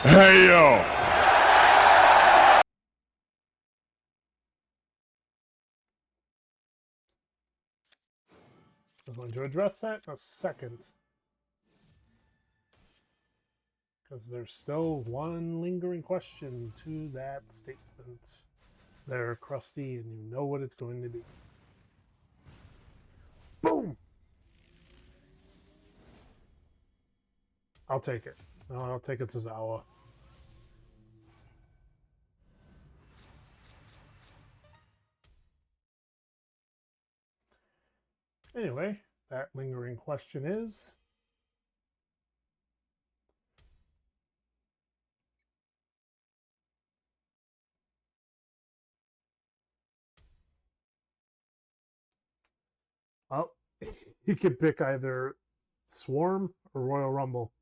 Hey yo! I'm going to address that in a second. Because there's still one lingering question to that statement. They're crusty and you know what it's going to be. Boom! I'll take it. No, I'll take it to Zawa. Anyway, that lingering question is... Oh, you could pick either Swarm or Royal Rumble.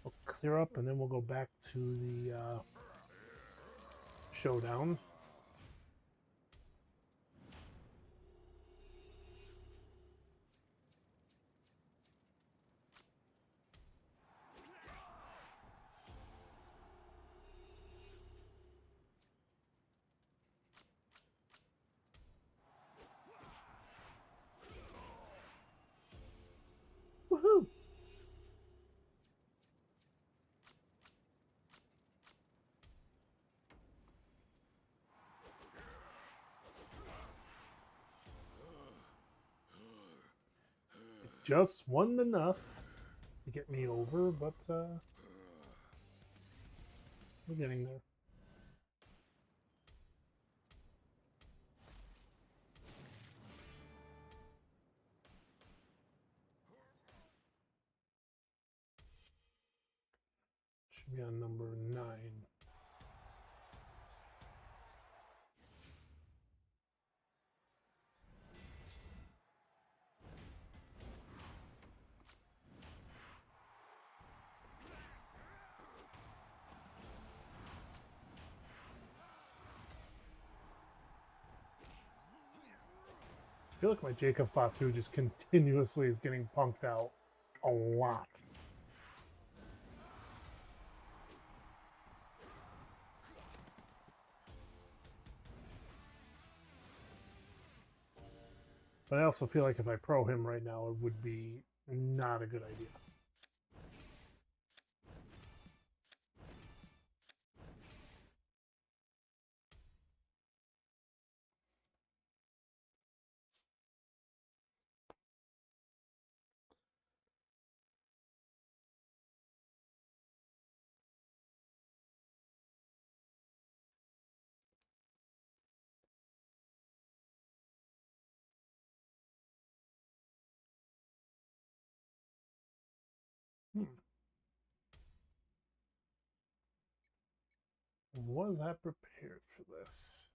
We'll clear up and then we'll go back to the showdown. Woohoo! It just wasn't enough to get me over, but we're getting there. Should be on number 9. I feel like my Jacob Fatu just continuously is getting punked out a lot. But I also feel like if I pro him right now, it would be not a good idea. Was I prepared for this?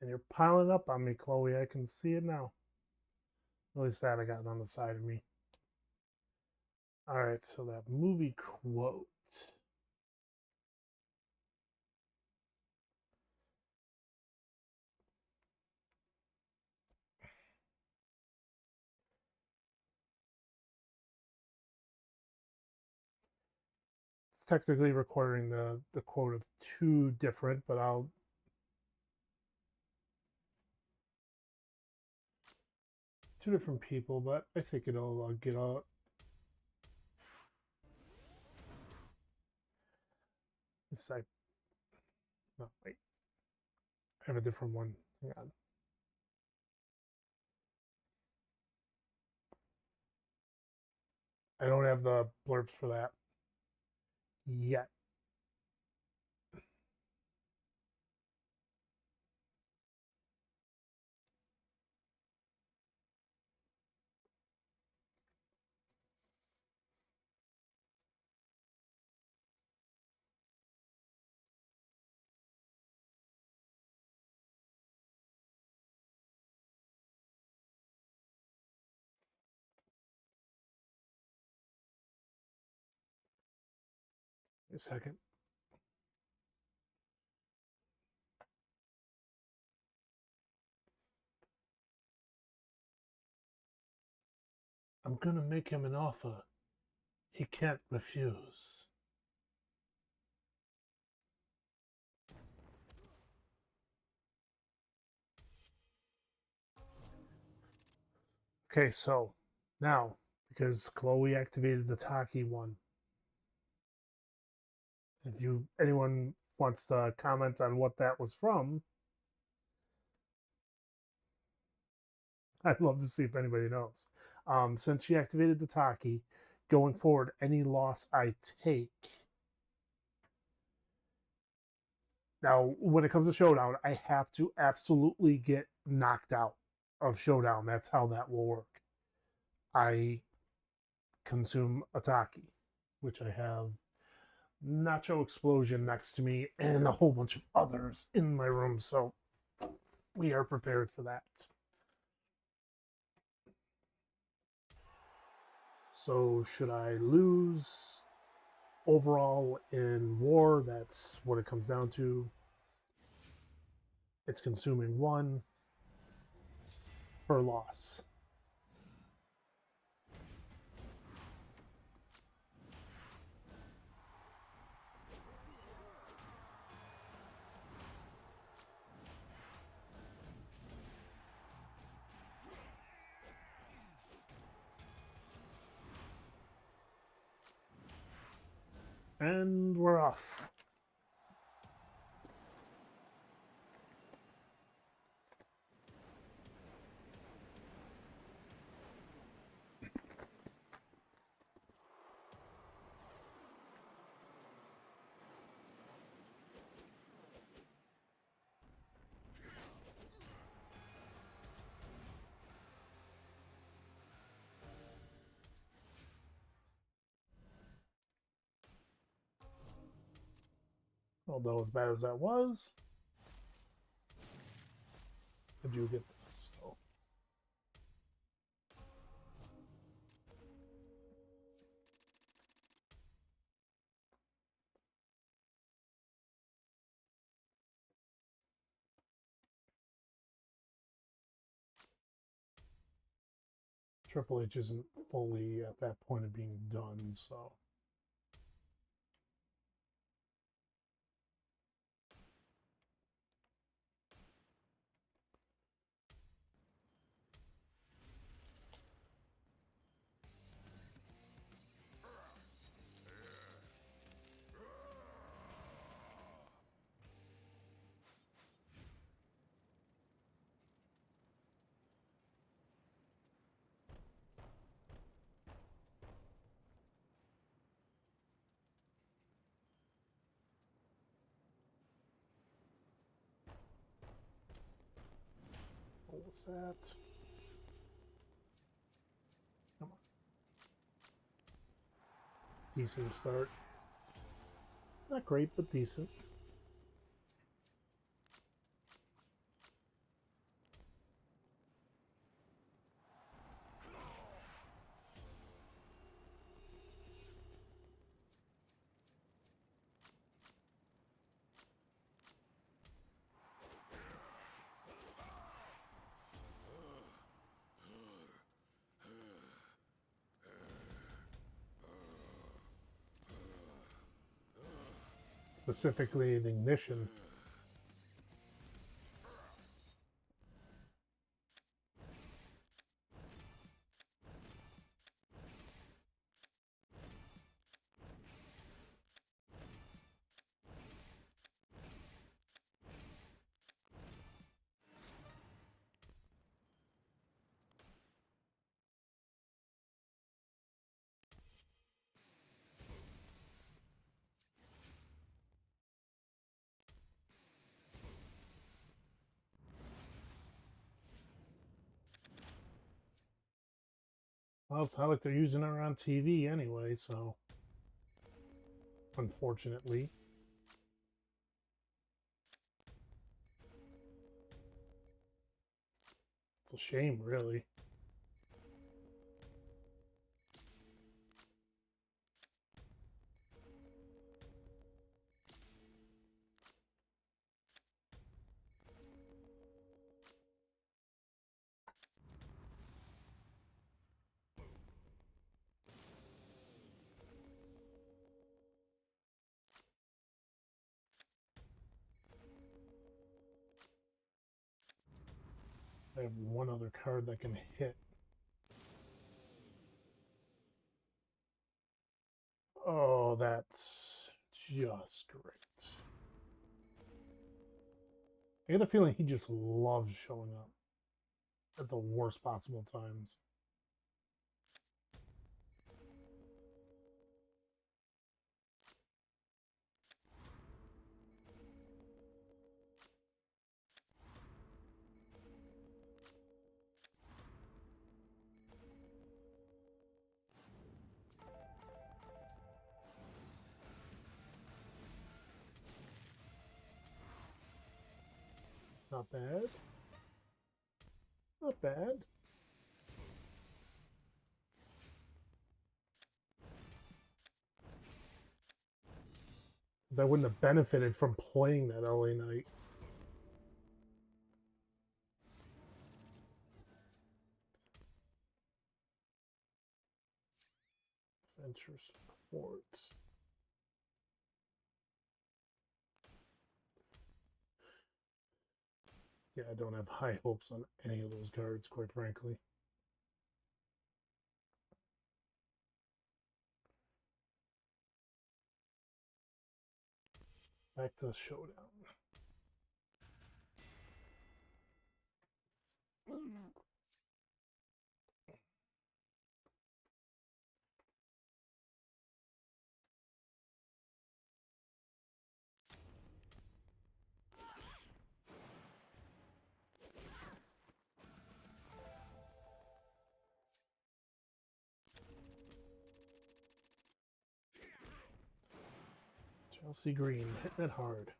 And you're piling up on me, Chloe. I can see it now. Really sad I got it on the side of me. All right, so that movie quote. It's technically recording the quote of two different, but I'll two different people, but I think it'll get out. This I no wait, I have a different one. Hang on. I don't have the blurbs for that yet. A second. I'm gonna make him an offer he can't refuse. Okay, so now because Chloe activated the Taki one, if anyone wants to comment on what that was from, I'd love to see if anybody knows. Since she activated the Taki, going forward, any loss I take. Now, when it comes to Showdown, I have to absolutely get knocked out of Showdown. That's how that will work. I consume a Taki, which I have Nacho Explosion next to me and a whole bunch of others in my room, so we are prepared for that. So, should I lose overall in war? That's what it comes down to. It's consuming one per loss. And we're off. Although as bad as that was, I do get this. So. Triple H isn't fully at that point of being done, so. What was that? Come on. Decent start. Not great, but decent. specifically the ignition. Well, it's not like they're using her on TV anyway, so unfortunately. It's a shame, really. I have one other card that can hit. Oh, that's just great. I get the feeling he just loves showing up at the worst possible times. Not bad. Not bad. Because I wouldn't have benefited from playing that LA Knight. Venture support. Yeah, I don't have high hopes on any of those cards, quite frankly. Back to Showdown. Chelsea Green, hitting it hard.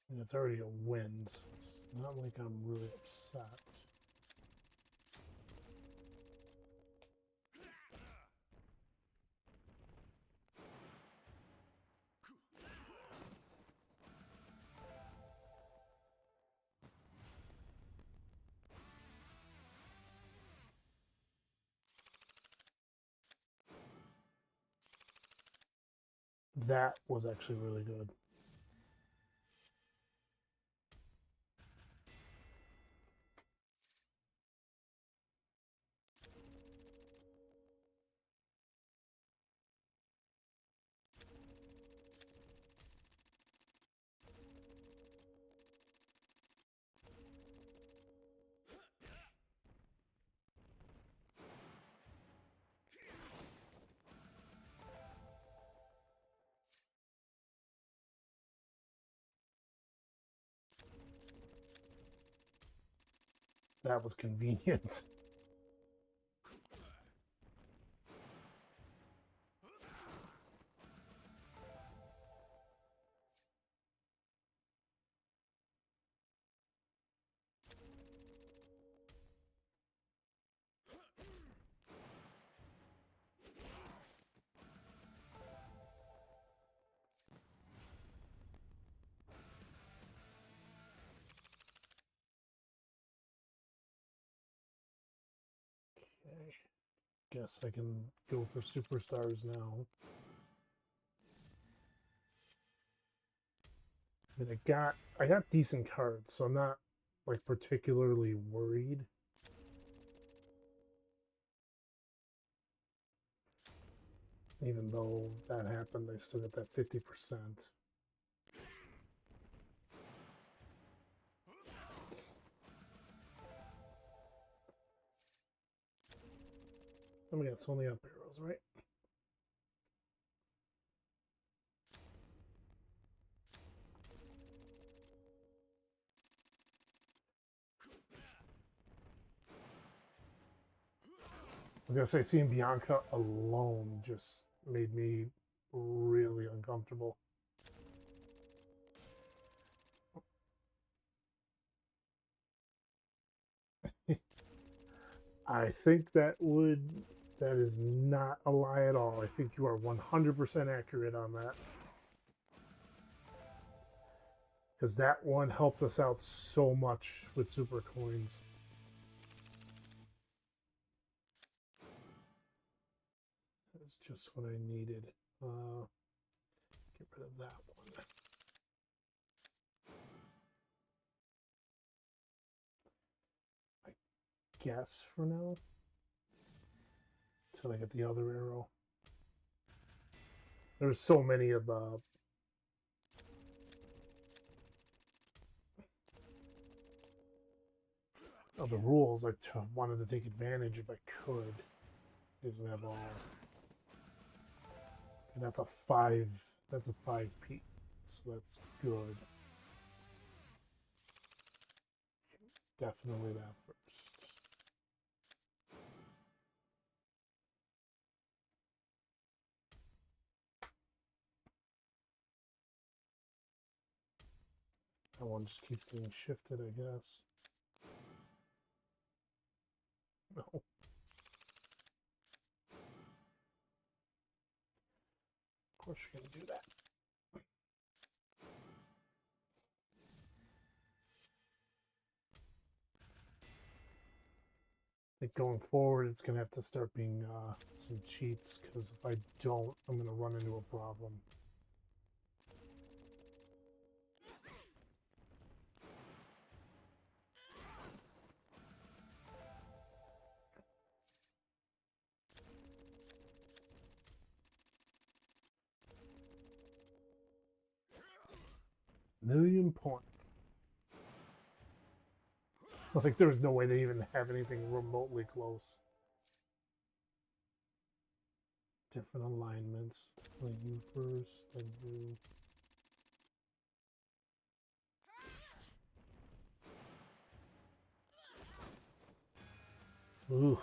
And it's already a win, so it's not like I'm really upset. That was actually really good. That was convenient. Guess I can go for superstars now. I mean, I got decent cards, so I'm not like particularly worried. Even though that happened, I still got that 50%. I mean, it's only up arrows, right? I was gonna say, seeing Bianca alone just made me really uncomfortable. I think that is not a lie at all. I think you are 100% accurate on that. Because that one helped us out so much with super coins. That's just what I needed. Get rid of that one. I guess for now. Until I get the other arrow. There's so many of the rules. I wanted to take advantage if I could. He doesn't have all. And that's a 5. That's a 5p. So that's good. Definitely that first. That one just keeps getting shifted, I guess. No. Of course you're going to do that. I think going forward, it's going to have to start being some cheats, because if I don't, I'm going to run into a problem. Million points. Like, there was no way they even have anything remotely close. Different alignments. Definitely you first, then you. Ooh.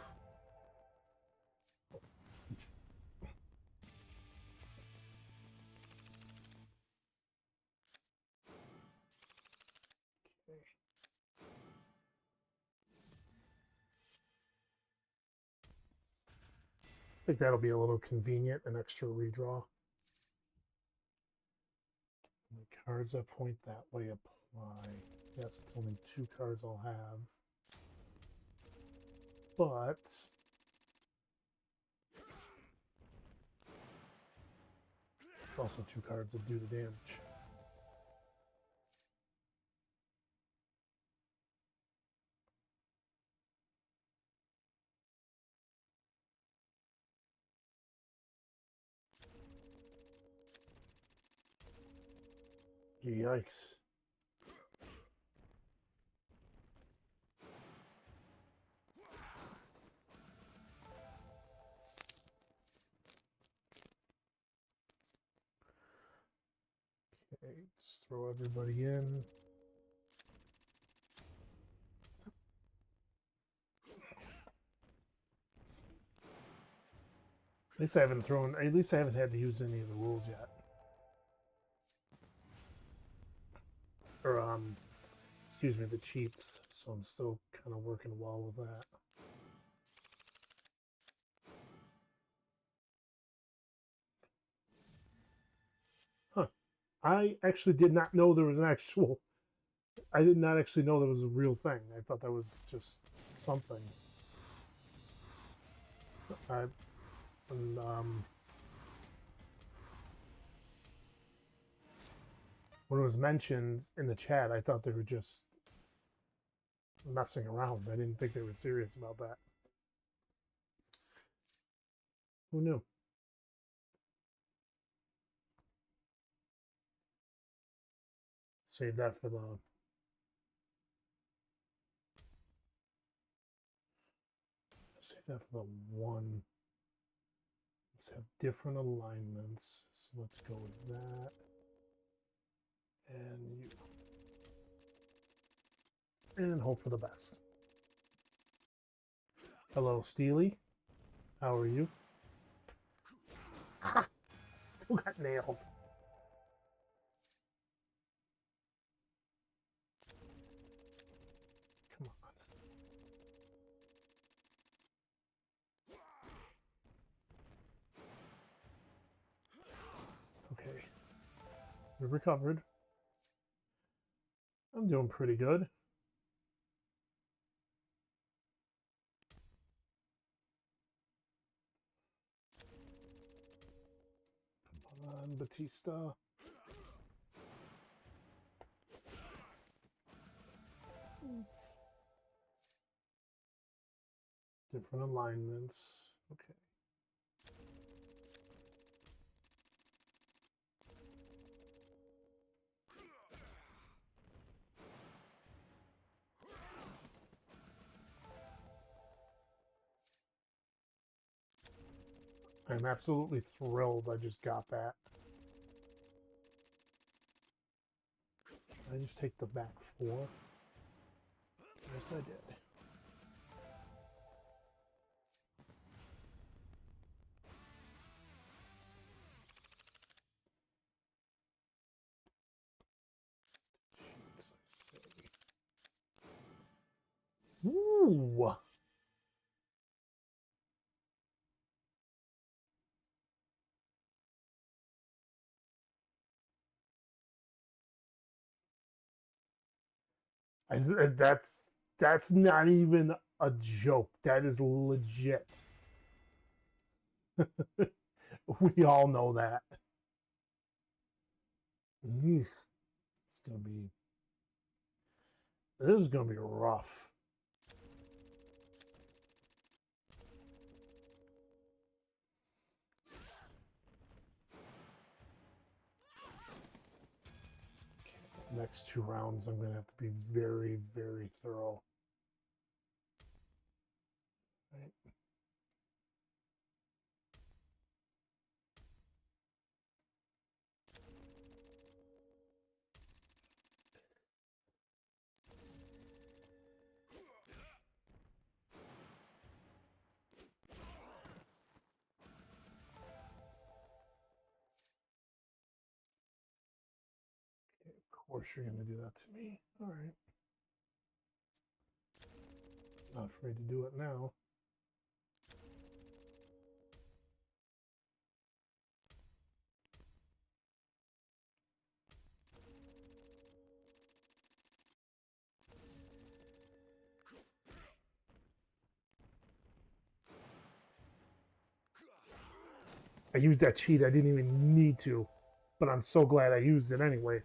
I think that'll be a little convenient, an extra redraw. The cards that point that way apply. Yes, it's only 2 cards I'll have. But it's also 2 cards that do the damage. Yikes. Okay, just throw everybody in. At least I haven't had to use any of the rules yet. Or, excuse me, the cheats. So I'm still kind of working well with that. Huh. I actually did not know there was an actual... I did not actually know there was a real thing. I thought that was just something. And, when it was mentioned in the chat, I thought they were just messing around. I didn't think they were serious about that. Who knew? Save that for the... Save that for the one. Let's have different alignments. So let's go with that. And you. And hope for the best. Hello, Steely. How are you? Ha! Still got nailed. Come on. Okay. We recovered. I'm doing pretty good. Come on, Batista. Different alignments. Okay. I'm absolutely thrilled I just got that. Did I just take the back four? Yes, I did. Jeez, I say. Ooh! That's not even a joke. That is legit. We all know that. It's gonna be. This is gonna be rough. Okay, next 2 rounds, I'm gonna have to be very, very thorough. Right. Of course you're gonna do that to me. All right. Not afraid to do it now. I used that cheat. I didn't even need to, but I'm so glad I used it anyway.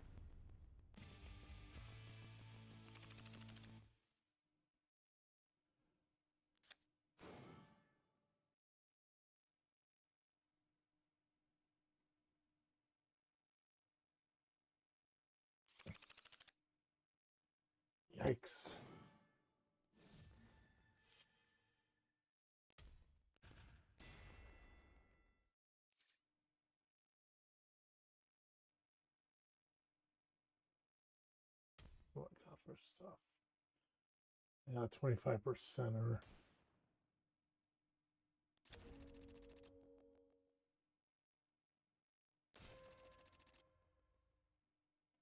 Yikes. What I got for stuff? Yeah, 25%er.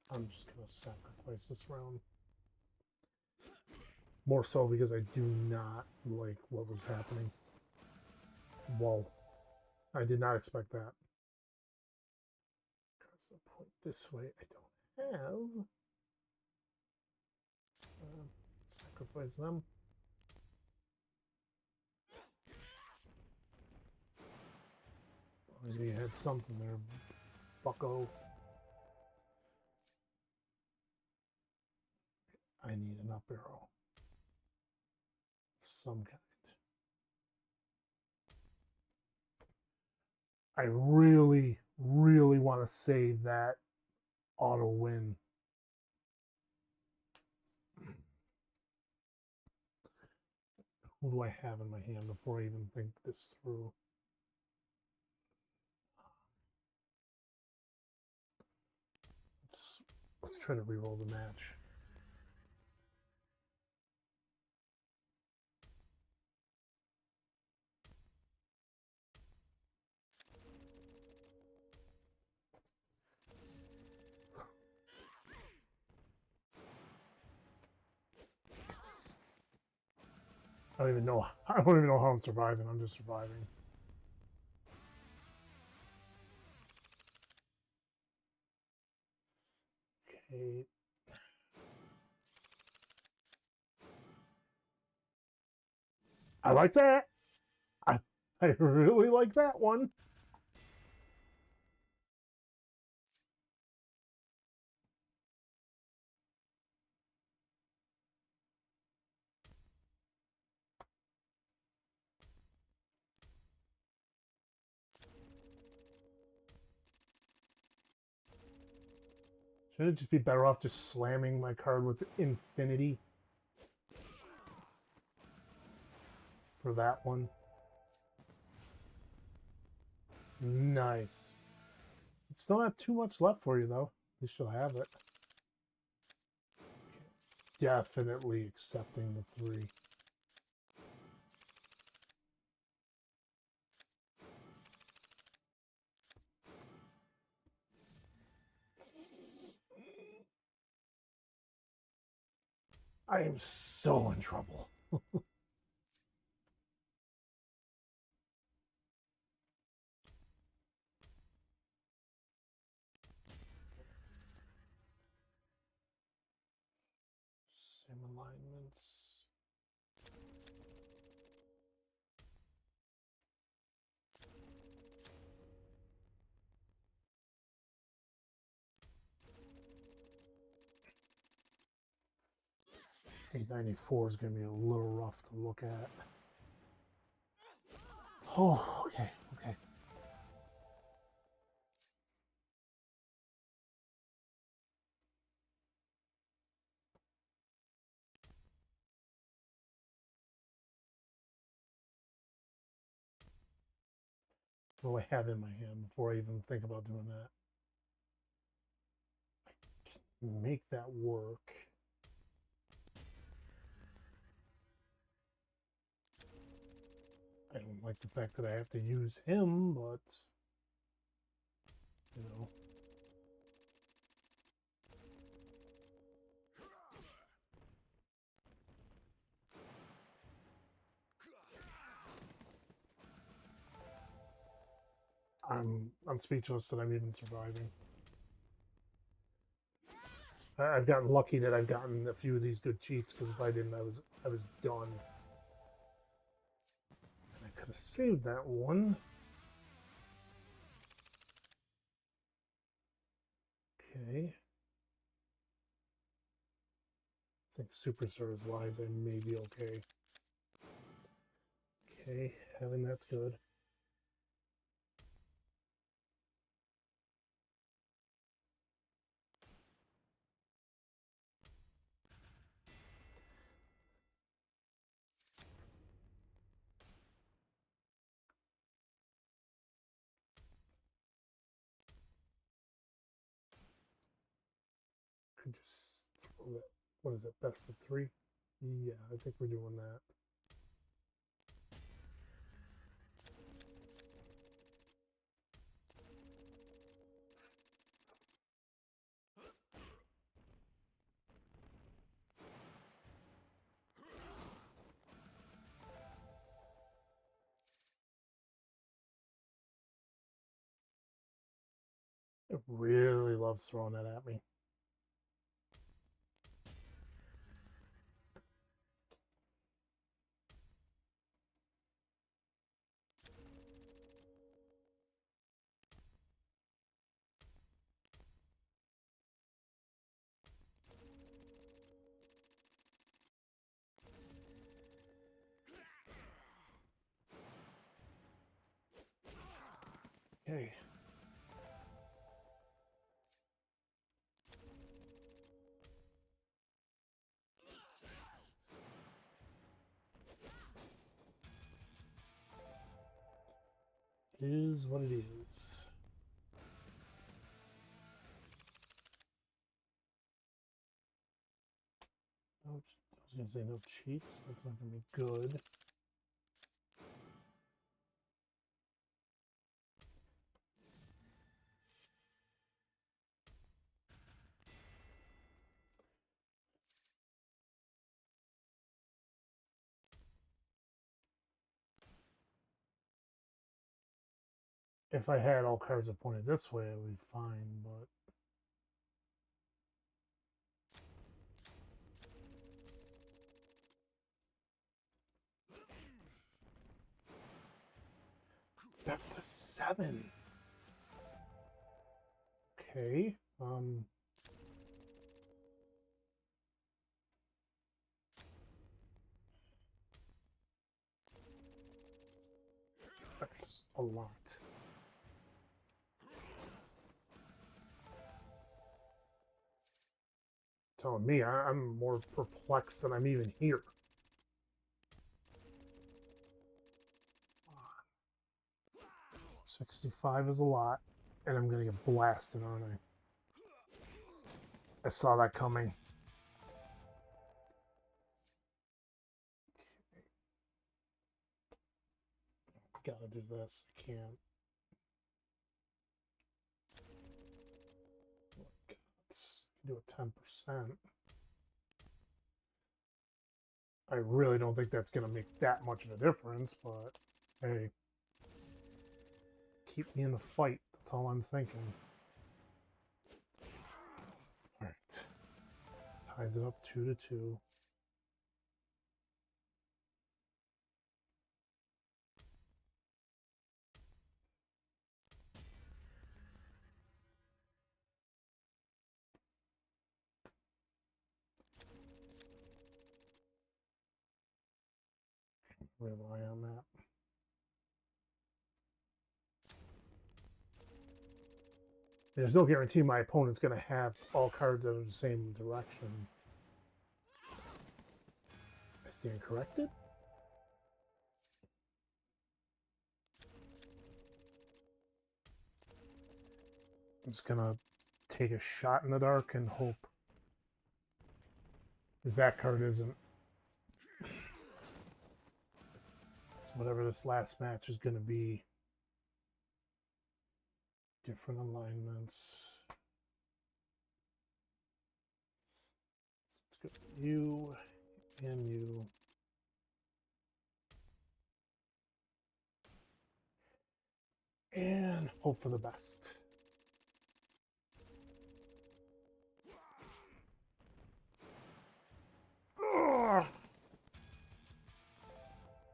I'm just gonna sacrifice this round. More so because I do not like what was happening. Whoa. I did not expect that. Because the point this way I don't have. Sacrifice them. I knew you had something there, bucko. I need an up arrow. Some kind. I really, really want to save that auto win. Who do I have in my hand before I even think this through? Let's try to reroll the match. I don't even know. I don't even know how I'm surviving. I'm just surviving. Okay. I like that. I really like that one. Shouldn't it just be better off just slamming my card with infinity for that one? Nice. It's still not too much left for you, though. At least you'll have it. Definitely accepting the 3. I am so in trouble. Same alignments. $894 is going to be a little rough to look at. Oh, okay, okay. What do I have in my hand before I even think about doing that? I can make that work. I don't like the fact that I have to use him, but, you know. I'm speechless that I'm even surviving. I've gotten lucky that I've gotten a few of these good cheats, because if I didn't, I was done. And I could have saved that one. Okay. I think Superstar is wise. I may be okay. Okay, having that's good. Could just throw that. What is it? Best of 3? Yeah, I think we're doing that. It really loves throwing that at me. Okay. Is what it is. No, I was gonna say no cheats. That's not gonna be good. If I had all cards that pointed this way, it would be fine, but that's the 7. Okay. That's a lot. Telling me I'm more perplexed than I'm even here. 65 is a lot, and I'm gonna get blasted, aren't I? I saw that coming. Gotta do this. I can't. Do a 10%. I really don't think that's gonna make that much of a difference, but hey, keep me in the fight. That's all I'm thinking. All right, ties it up 2-2. Rely on that. There's no guarantee my opponent's going to have all cards that are the same direction. I stand corrected? I'm just going to take a shot in the dark and hope his back card isn't. So whatever this last match is going to be, different alignments. So let's go you and you. And hope for the best. Ugh.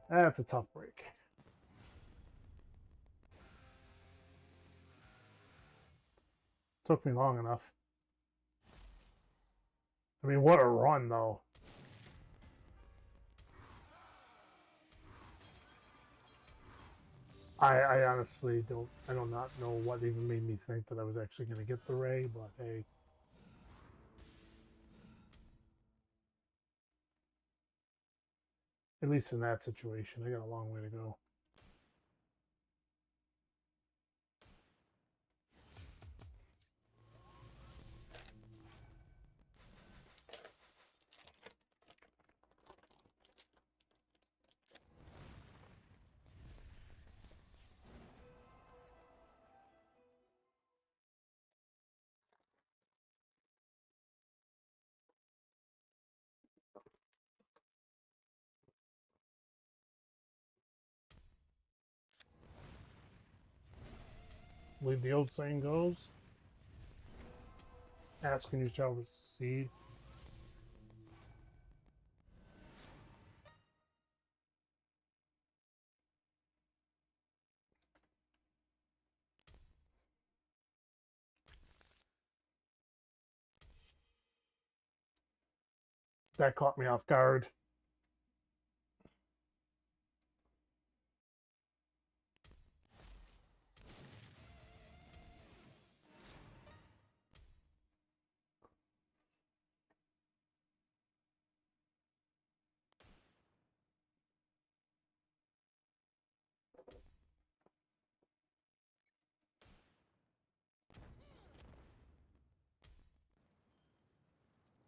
That's a tough break. Took me long enough. I mean, what a run, though. I honestly don't. I do not know what even made me think that I was actually going to get the Ray, but hey. At least in that situation, I got a long way to go. I believe the old saying goes, ask and you shall receive. That caught me off guard.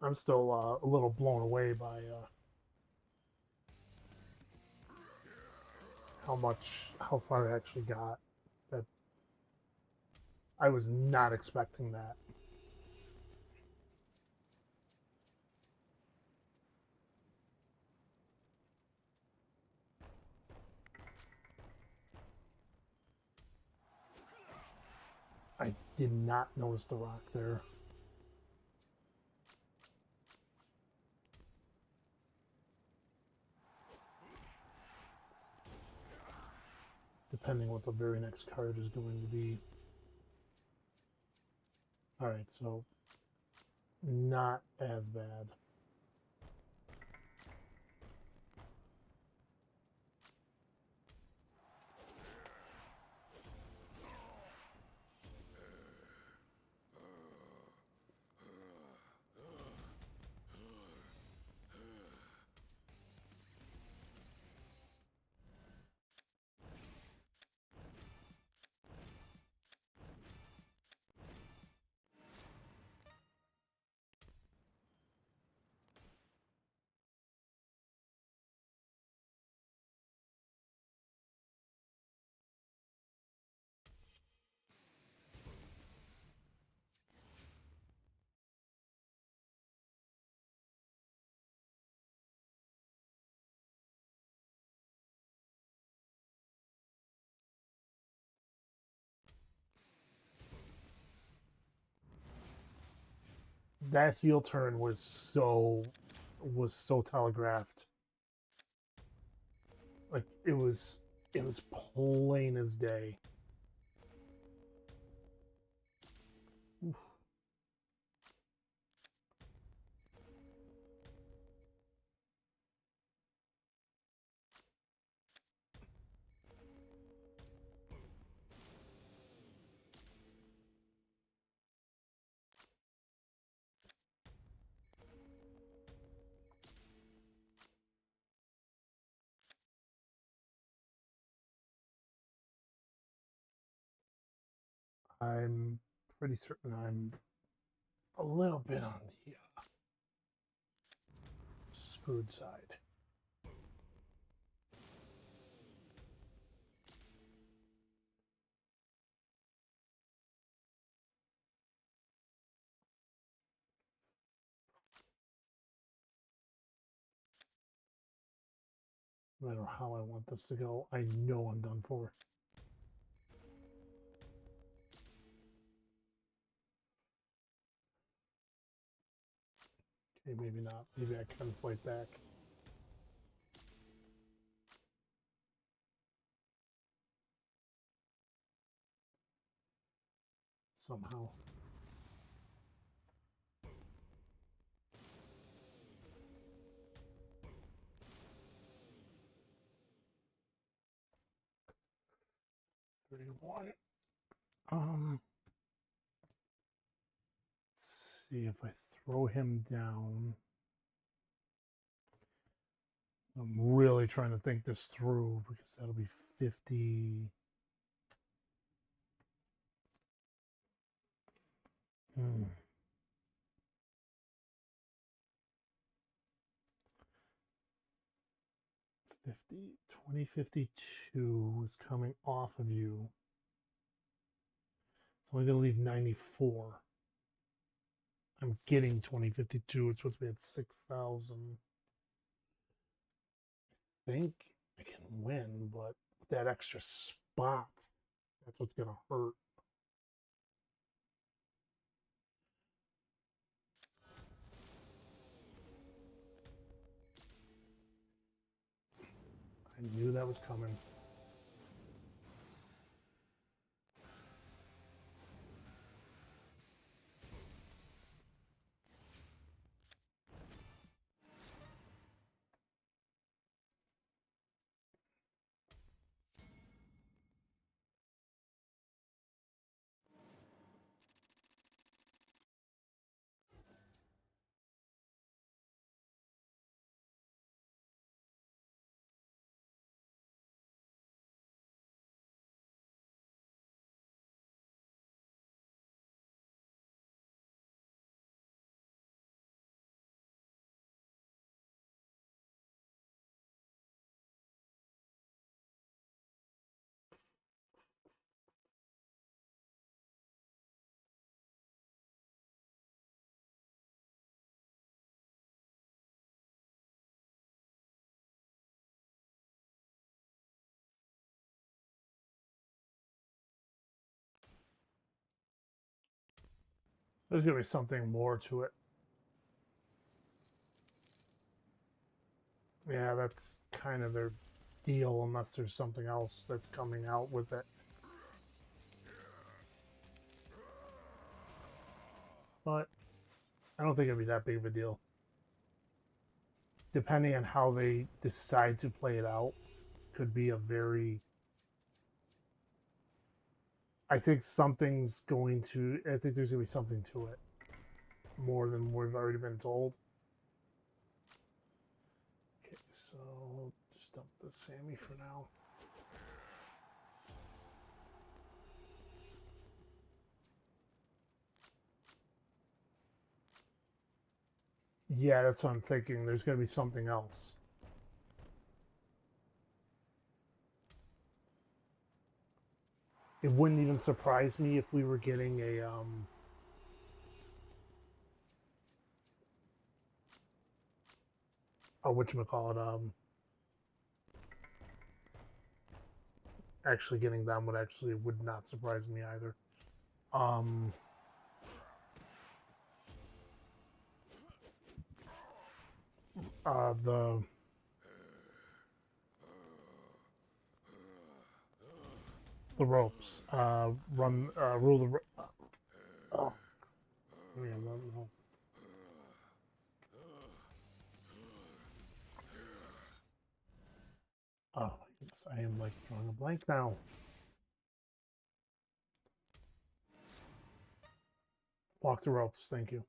I'm still a little blown away by how far I actually got. That I was not expecting that. I did not notice the rock there. Depending what the very next card is going to be. Alright, so not as bad. That heel turn was so telegraphed. Like it was plain as day. Oof. I'm pretty certain I'm a little bit on the screwed side. No matter how I want this to go, I know I'm done for. Okay, maybe not. Maybe I can fight back. Somehow. $31. Let's see if I throw him down. I'm really trying to think this through because that'll be 50. Hmm. 50, 2052 is coming off of you. It's only going to leave 94. I'm getting 2052. It's supposed to be at 6,000. I think I can win, but with that extra spot, that's what's going to hurt. I knew that was coming. There's gonna be something more to it. Yeah, that's kind of their deal, unless there's something else that's coming out with it. But I don't think it'd be that big of a deal. Depending on how they decide to play it out, could be a very... I think something's going to... I think there's going to be something to it. More than we've already been told. Okay, so just dump the Sammy for now. Yeah, that's what I'm thinking. There's going to be something else. It wouldn't even surprise me if we were getting a whatchamacallit, actually getting them would not surprise me either. The ropes. Rule the... Oh. Yeah, no. Oh, yes, I am like drawing a blank now. Walk the ropes, thank you.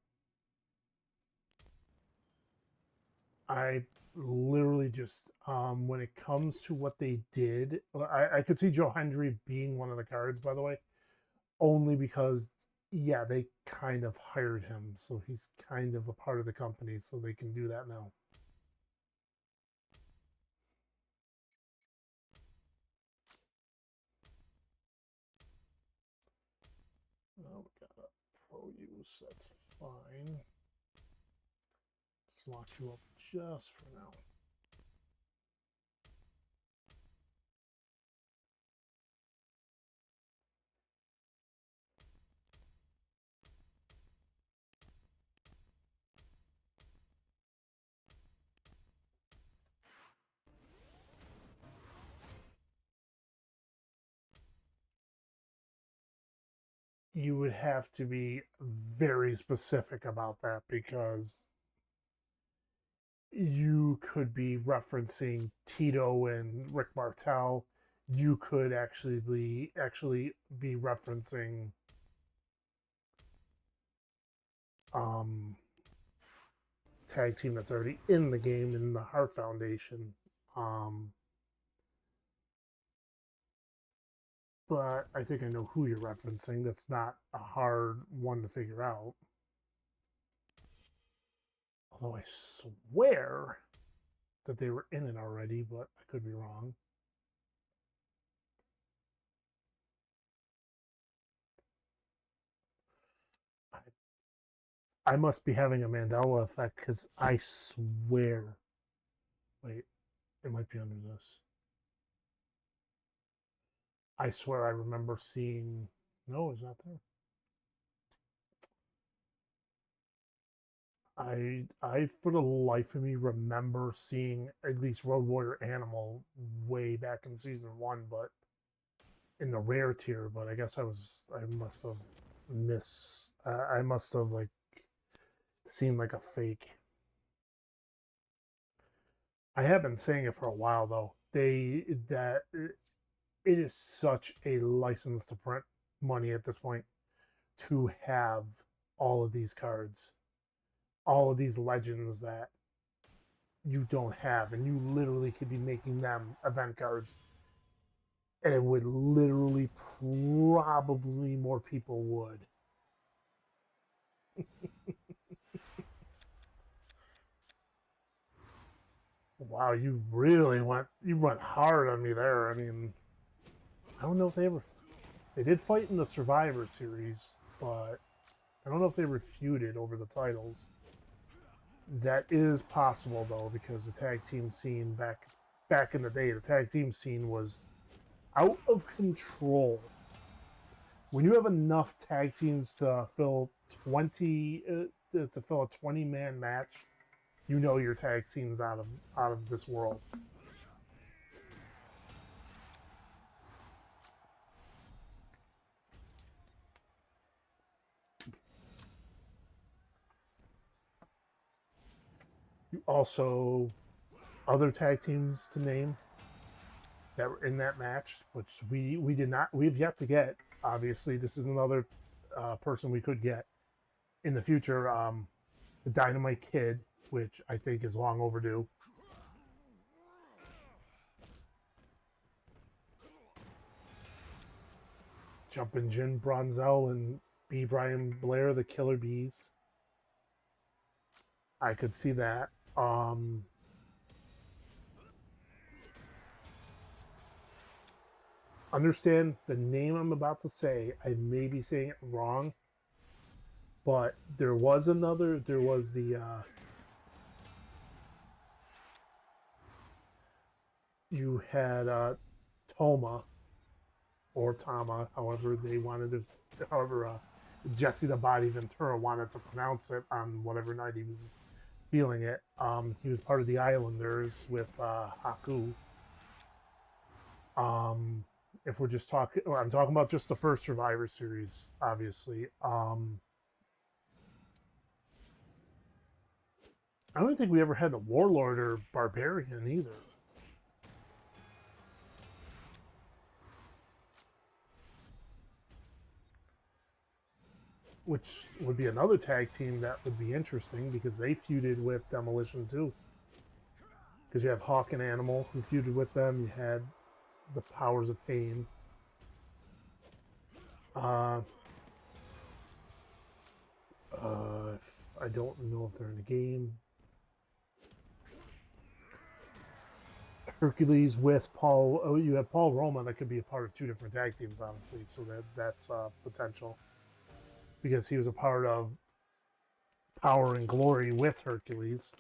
I literally just, when it comes to what they did, I could see Joe Hendry being one of the cards, by the way, only because, yeah, they kind of hired him, so he's kind of a part of the company, so they can do that now. Oh, we got a pro use, that's fine. Just lock you up just for now. You would have to be very specific about that because you could be referencing Tito and Rick Martel. You could actually be referencing tag team that's already in the game in the Hart Foundation. But I think I know who you're referencing. That's not a hard one to figure out. Although I swear that they were in it already, but I could be wrong. I must be having a Mandela effect because I swear. Wait, it might be under this. I swear I remember seeing. No, it's not there. I for the life of me remember seeing at least Road Warrior Animal way back in season 1, but in the rare tier. But I guess I must have I must have like seen like a fake. I have been saying it for a while though. It is such a license to print money at this point to have all of these cards, all of these legends that you don't have, and you literally could be making them event cards, and it would literally probably more people would. Wow, you went hard on me there. I mean, I don't know if they did fight in the Survivor Series, but I don't know if they refuted over the titles. That is possible though, because the tag team scene back in the day, the tag team scene was out of control. when you have enough tag teams to fill 20 to fill a 20-man match, you know your tag team's out of this world. You also other tag teams to name that were in that match, which we've yet to get. Obviously, this is another person we could get in the future. The Dynamite Kid, which I think is long overdue. Jumpin' Jim Bronzel and B. Brian Blair, the Killer Bees. I could see that. Understand the name I'm about to say. I may be saying it wrong, but there was the you had Toma or Tama, however they wanted to, however Jesse the Body Ventura wanted to pronounce it on whatever night he was feeling it. He was part of the Islanders with Haku. If we're just talking, I'm talking about just the first Survivor Series, obviously. I don't think we ever had the Warlord or Barbarian either. Which would be another tag team that would be interesting because they feuded with Demolition too. Because you have Hawk and Animal who feuded with them. You had the Powers of Pain. I don't know if they're in the game. Hercules with Paul. Oh, you have Paul Roma that could be a part of two different tag teams, honestly. So that's potential. Because he was a part of Power and Glory with Hercules.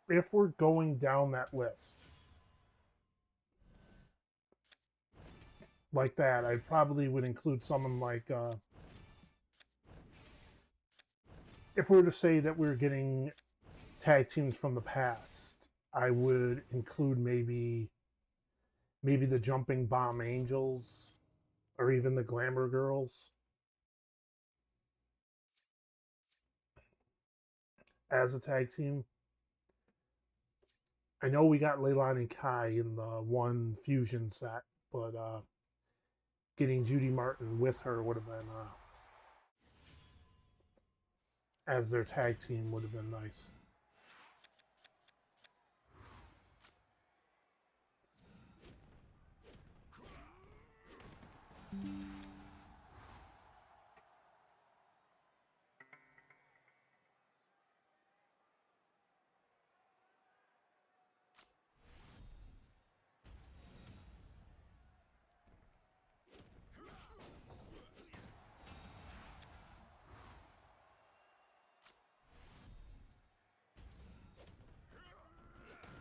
If we're going down that list like that, I probably would include someone like if we were to say that we're getting tag teams from the past, I would include maybe the Jumping Bomb Angels or even the Glamour Girls as a tag team. I know we got Leilani and Kai in the one fusion set, but getting Judy Martin with her would have been as their tag team would have been nice.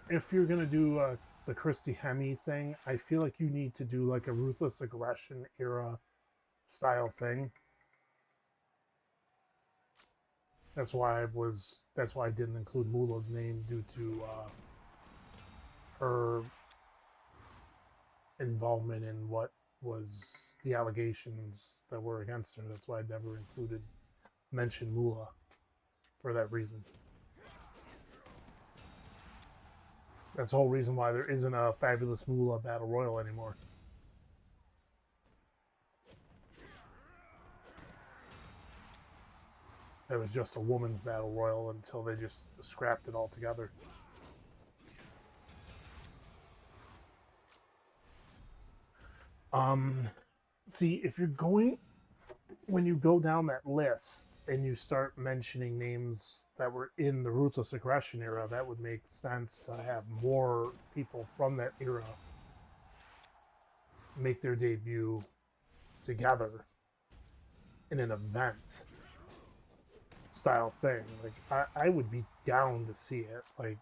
If you're gonna do the Christy Hemme thing, I feel like you need to do like a Ruthless Aggression era style thing. That's why I didn't include Moolah's name due to her involvement in what was the allegations that were against her. That's why I never mentioned Moolah for that reason. That's the whole reason why there isn't a Fabulous Moolah Battle Royal anymore. It was just a woman's Battle Royal until they just scrapped it all together. See, when you go down that list and you start mentioning names that were in the Ruthless Aggression era, that would make sense to have more people from that era make their debut together in an event style thing. Like I would be down to see it. Like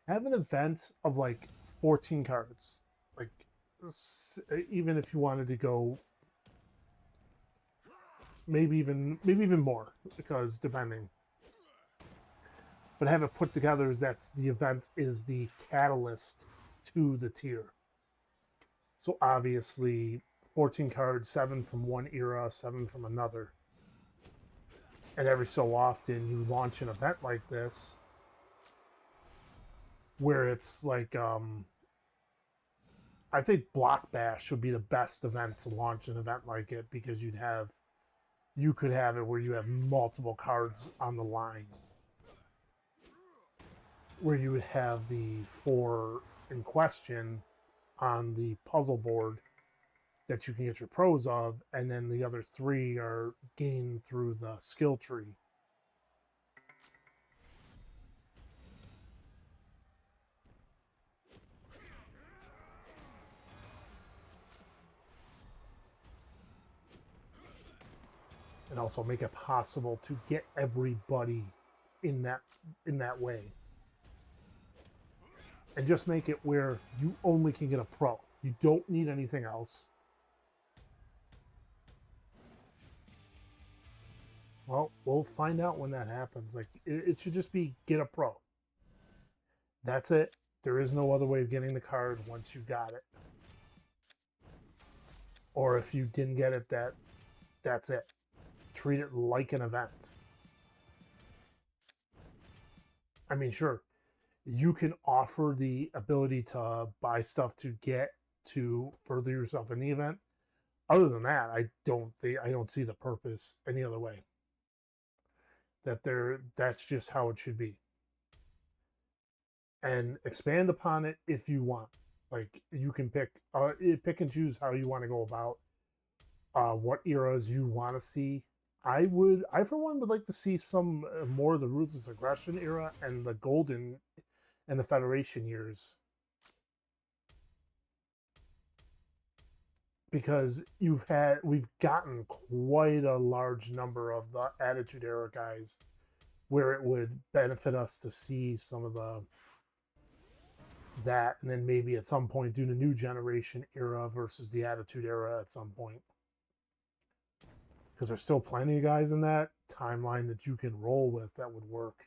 have an event of like 14 cards. Like even if you wanted to go maybe even more, because depending. But have it put together as that's the event is the catalyst to the tier. So obviously 14 cards, 7 from one era, 7 from another. And every so often you launch an event like this where it's like I think Block Bash would be the best event to launch an event like it, because you could have it where you have multiple cards on the line, where you would have the 4 in question on the puzzle board that you can get your pros of, and then the other 3 are gained through the skill tree. And also make it possible to get everybody in that way. And just make it where you only can get a pro. You don't need anything else. Well, we'll find out when that happens. Like it should just be get a pro. That's it. There is no other way of getting the card once you got it. Or if you didn't get it, that's it. Treat it like an event. I mean, sure, you can offer the ability to buy stuff to get to further yourself in the event. Other than that, I don't see the purpose any other way. That's just how it should be. And expand upon it if you want. Like you can pick and choose how you want to go about what eras you want to see. I for one would like to see some more of the Ruthless Aggression era and the Golden and the Federation years, because we've gotten quite a large number of the Attitude Era guys, where it would benefit us to see some of that, and then maybe at some point do the New Generation era versus the Attitude Era at some point. Because there's still plenty of guys in that timeline that you can roll with that would work.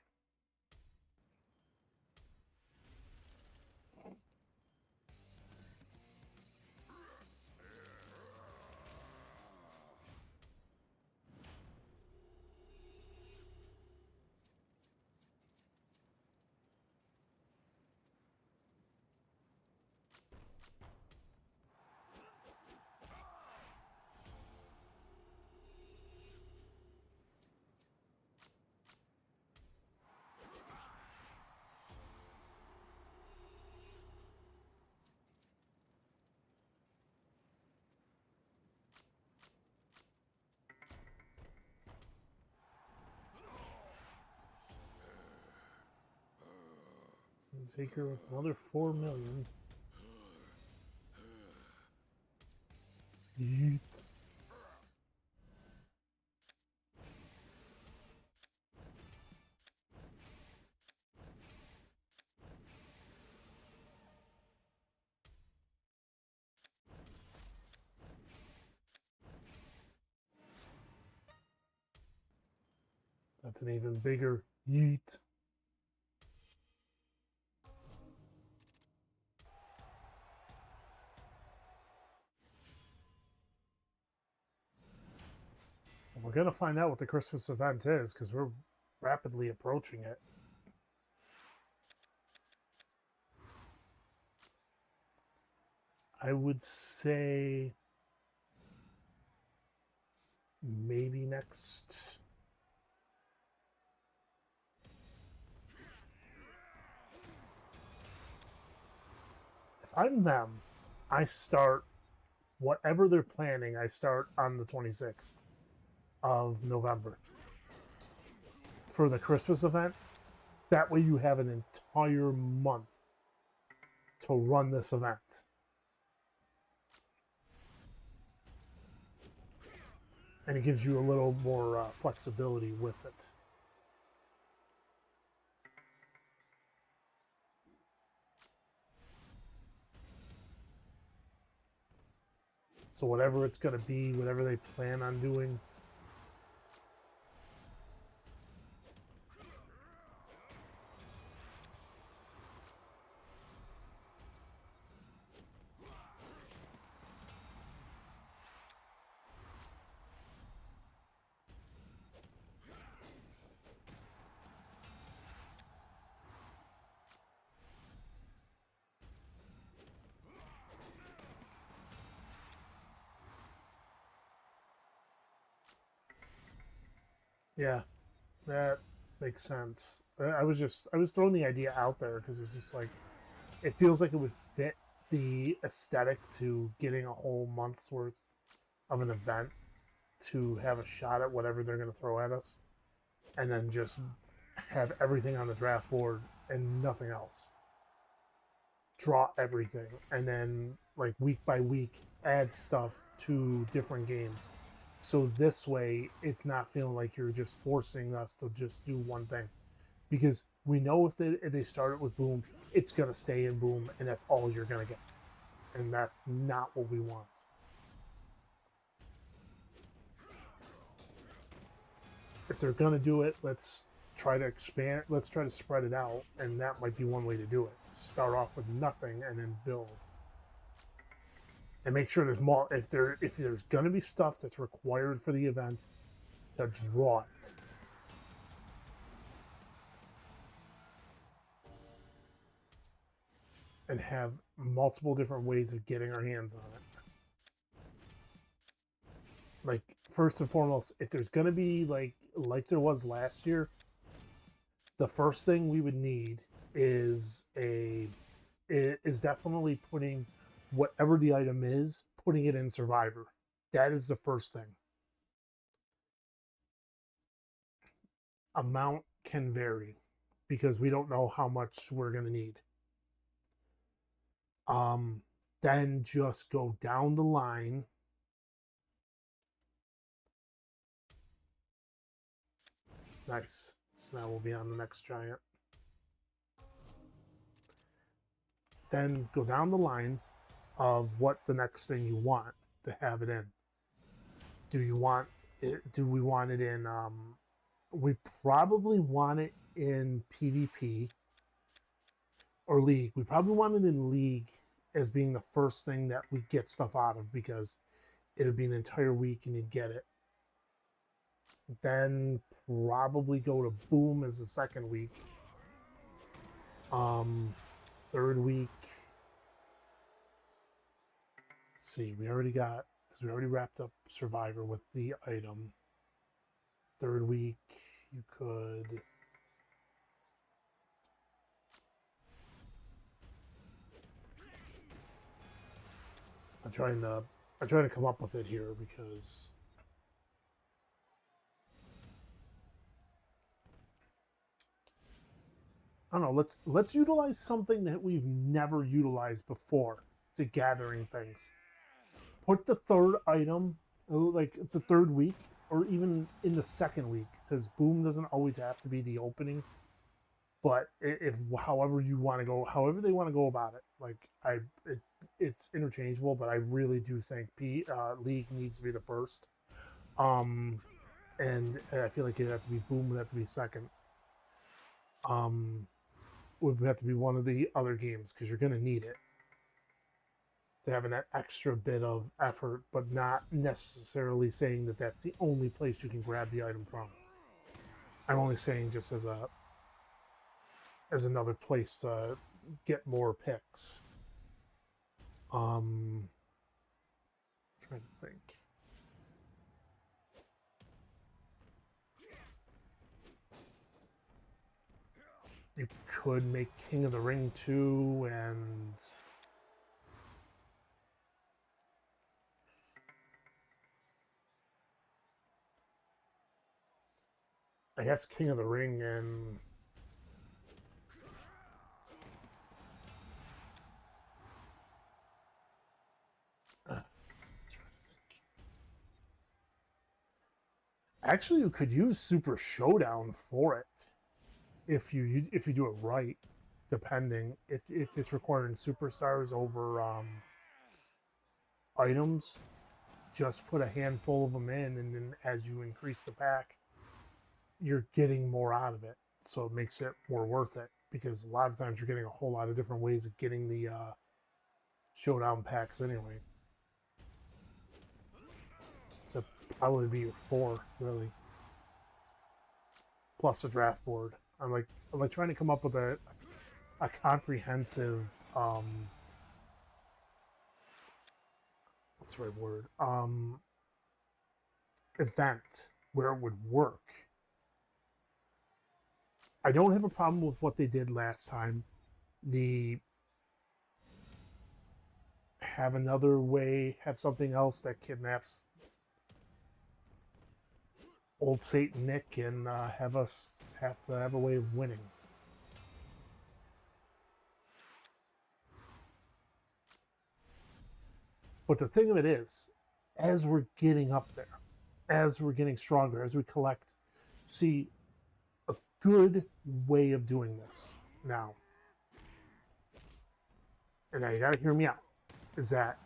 Take her with another 4 million. Yeet. That's an even bigger yeet. We're going to find out what the Christmas event is, because we're rapidly approaching it. I would say maybe next... If I'm them, I start whatever they're planning, I start on the 26th of November for the Christmas event. That way you have an entire month to run this event. and it gives you a little more flexibility with it. So whatever it's going to be, whatever they plan on doing, yeah, that makes sense. I was throwing the idea out there because it was just like, it feels like it would fit the aesthetic to getting a whole month's worth of an event to have a shot at whatever they're going to throw at us, and then just have everything on the draft board and nothing else. Draw everything, and then like week by week add stuff to different games. So this way, it's not feeling like you're just forcing us to just do one thing, because we know if they start it with Boom, it's gonna stay in Boom, and that's all you're gonna get, and that's not what we want. If they're gonna do it, let's try to expand. Let's try to spread it out, and that might be one way to do it. Start off with nothing and then build, and make sure there's more. If there's gonna be stuff that's required for the event, to draw it. And have multiple different ways of getting our hands on it. Like, first and foremost, if there's gonna be like there was last year, the first thing we would need is definitely putting whatever the item is, putting it in Survivor. That is the first thing. Amount can vary because we don't know how much we're gonna need. Then just go down the line. Nice. So now we'll be on the next giant. Then go down the line of what the next thing you want to have it in. Do you want it? Do we want it in? We probably want it in PvP or League. We probably want it in League as being the first thing that we get stuff out of, because it would be an entire week and you'd get it. Then probably go to Boom as the second week. Third week. Let's see, we already wrapped up Survivor with the item. Third week, you could. I'm trying to come up with it here because I don't know. Let's utilize something that we've never utilized before to gathering things. Put the third item, like the third week, or even in the second week, because Boom doesn't always have to be the opening. But if however they want to go about it, like it's interchangeable. But I really do think League needs to be the first, and I feel like it have to be Boom would have to be second. Would have to be one of the other games because you're going to need it to have that extra bit of effort, but not necessarily saying that that's the only place you can grab the item from. I'm only saying just as another place to get more picks. Trying to think. You could make King of the Ring 2 and I guess King of the Ring and trying to think. Actually, you could use Super Showdown for it if you do it right. Depending if it's requiring superstars over items, just put a handful of them in, and then as you increase the pack, you're getting more out of it. So it makes it more worth it because a lot of times you're getting a whole lot of different ways of getting the showdown packs anyway. So probably be your 4 really, plus the draft board. I'm like trying to come up with a comprehensive what's the right word event where it would work. I don't have a problem with what they did last time. The have another way, have something else that kidnaps old Saint Nick and have us have to have a way of winning. But the thing of it is, as we're getting up there, as we're getting stronger, as we collect, see, a good way of doing this now, and now you got to hear me out, is that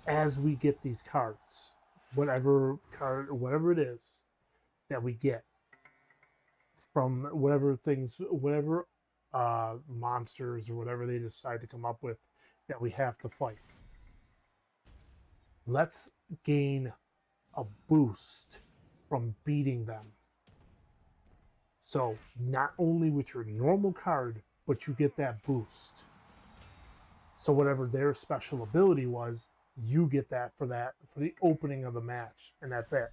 as we get these cards, whatever card, whatever it is that we get from whatever things, whatever monsters or whatever they decide to come up with that we have to fight, let's gain a boost from beating them. So not only with your normal card, but you get that boost. So whatever their special ability was, you get that for the opening of the match, and that's it.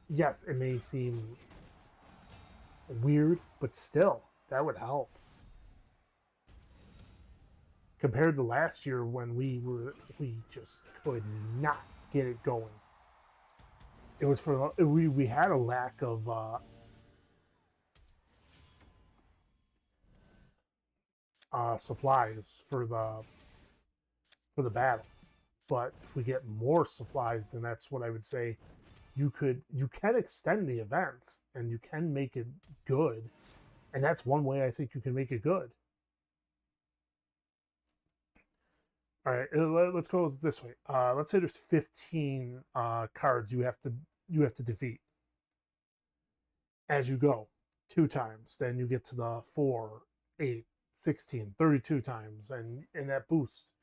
Yes, it may seem weird, but still, that would help. Compared to last year when we just could not get it going. It was for we had a lack of supplies for the battle. But if we get more supplies, then that's what I would say. You can extend the events and you can make it good, and that's one way I think you can make it good. All right, let's go this way. Let's say there's 15 cards you have to defeat as you go 2 times. Then you get to the 4, 8, 16, 32 times, and that boost.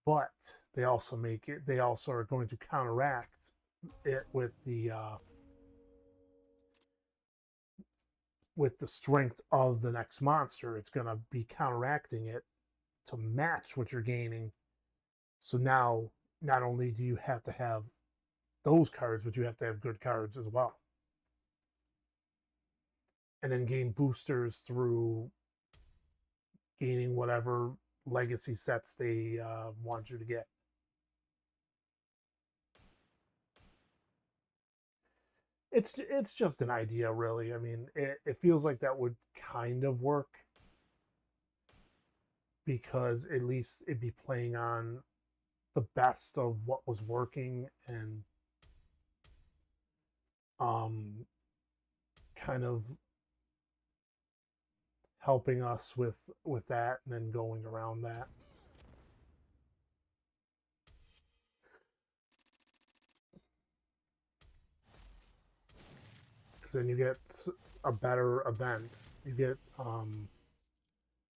But they also are going to counteract it with the strength of the next monster. It's going to be counteracting it to match what you're gaining. So now, not only do you have to have those cards, but you have to have good cards as well. And then gain boosters through gaining whatever legacy sets they want you to get. It's just an idea, really. I mean, it feels like that would kind of work because at least it'd be playing on the best of what was working and kind of helping us with that and then going around that. Because then you get a better event. You get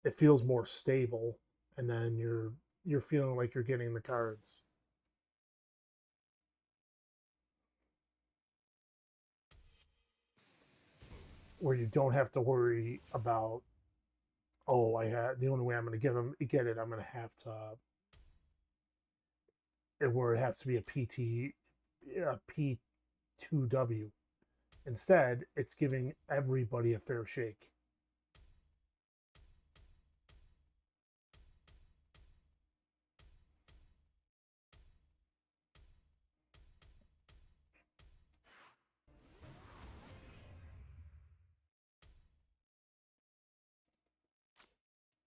it feels more stable, and then you're feeling like you're getting the cards. Where you don't have to worry about, oh, I had the only way I'm going to get it, I'm going to have to, where it has to be a P2W. Instead, it's giving everybody a fair shake.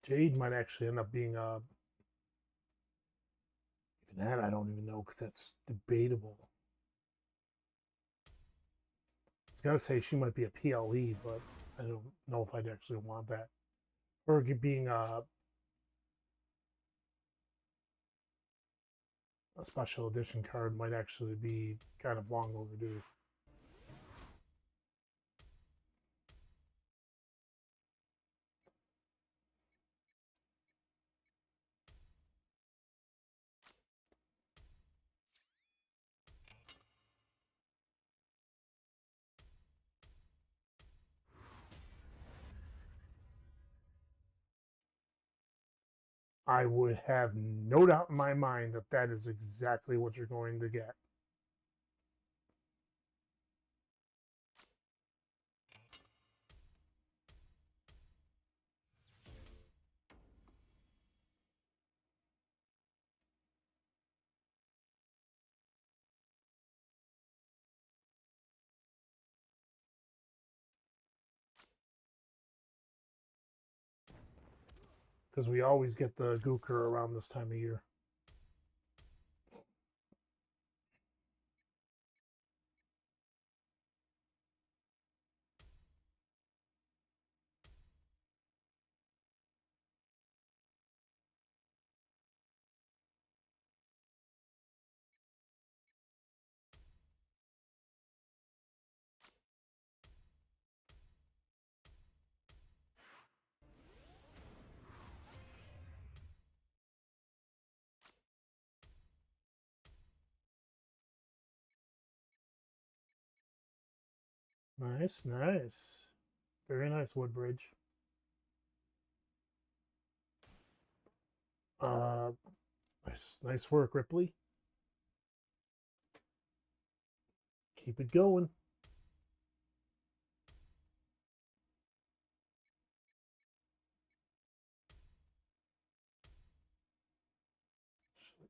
Jade might actually end up being a. Even that, I don't even know because that's debatable. was gonna say she might be a PLE, but I don't know if I'd actually want that. Her being a special edition card might actually be kind of long overdue. I would have no doubt in my mind that that is exactly what you're going to get. Because we always get the Gooker around this time of year. Nice, nice. Very nice, Woodbridge. Nice work, Ripley. Keep it going.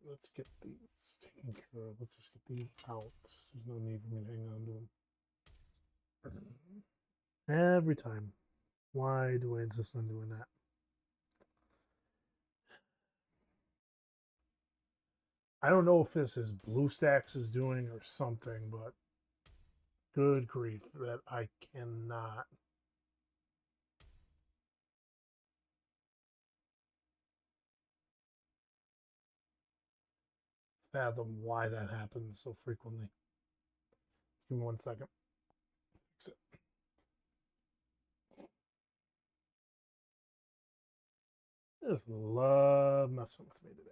Let's get these taken care of. Let's just get these out. There's no need for me to hang on to them. Every time. Why do I insist on doing that? I don't know if this is BlueStacks is doing or something, but good grief that I cannot fathom why that happens so frequently. Give me 1 second. Fix it. Just love messing with me today.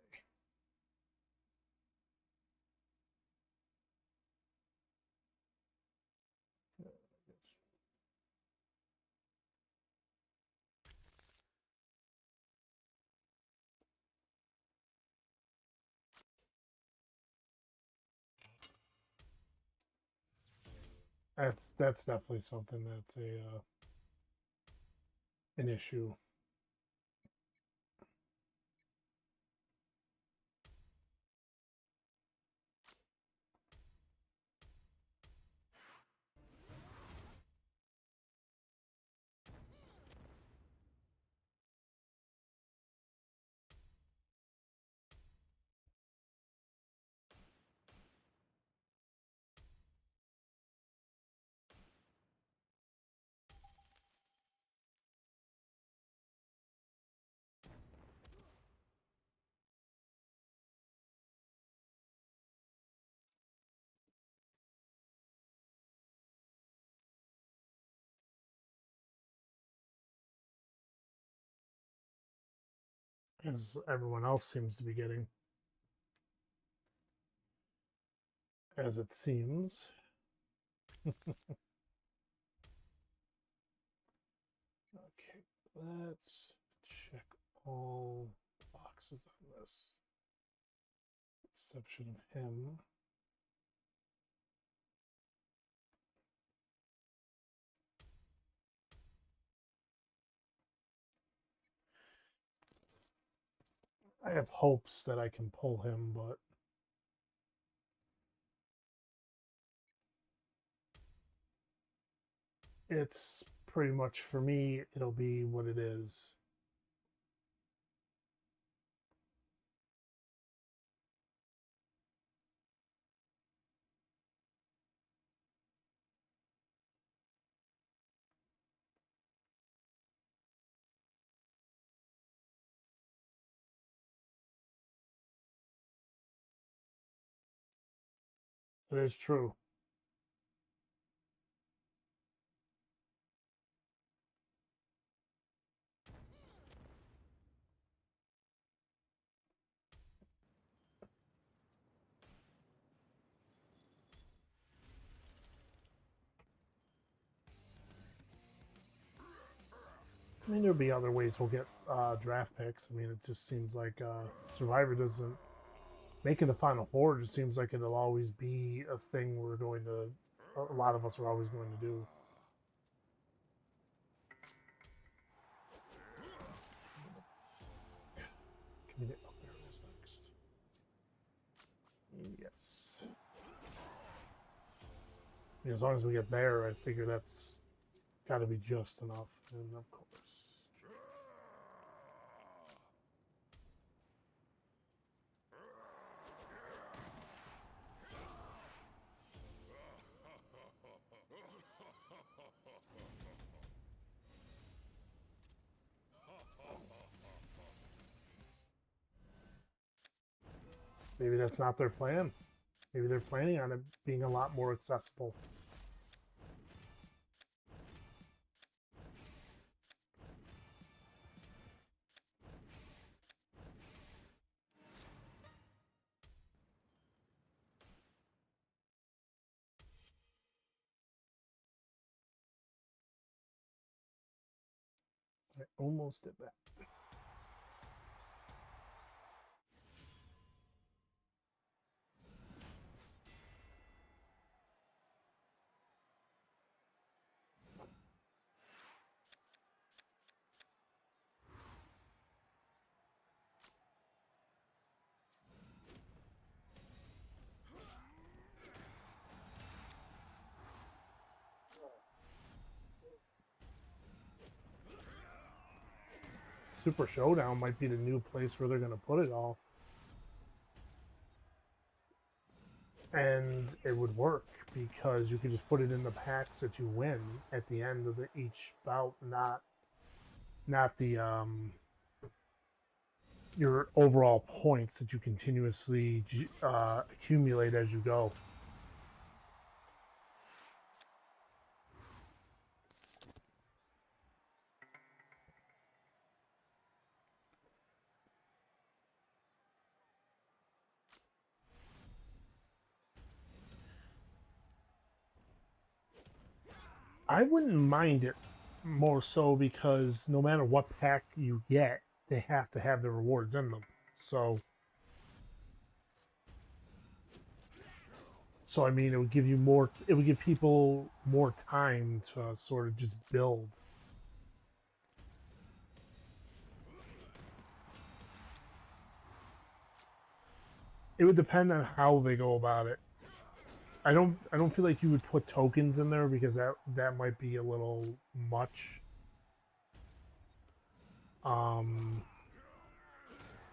That's definitely something that's an issue. As everyone else seems to be getting. As it seems. Okay, let's check all boxes on this. Exception of him. I have hopes that I can pull him, but it's pretty much for me, it'll be what it is. It is true. I mean, there'll be other ways we'll get draft picks. I mean, it just seems like Survivor doesn't making the Final Four. Just seems like it'll always be a thing we're going to. A lot of us are always going to do. Community up there was next. Yes. As long as we get there, I figure that's got to be just enough. And of course. Maybe that's not their plan. Maybe they're planning on it being a lot more accessible. I almost did that. Super Showdown might be the new place where they're going to put it all. And it would work because you could just put it in the packs that you win at the end of each bout, not the your overall points that you continuously accumulate as you go. I wouldn't mind it more so because no matter what pack you get, they have to have the rewards in them. So I mean, it would give you more. It would give people more time to sort of just build. It would depend on how they go about it. I don't feel like you would put tokens in there because that might be a little much.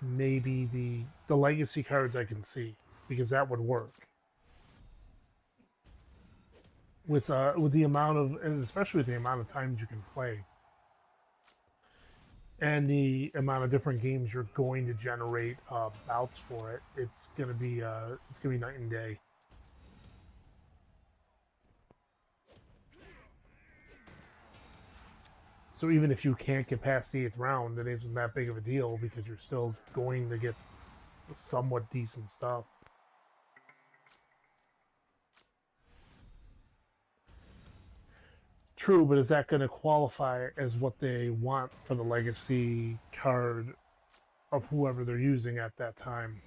Maybe the legacy cards I can see because that would work. With the amount of, and especially with the amount of times you can play and the amount of different games you're going to generate bouts for it, it's gonna be night and day. So even if you can't get past the 8th round, it isn't that big of a deal because you're still going to get somewhat decent stuff. True, but is that going to qualify as what they want for the legacy card of whoever they're using at that time?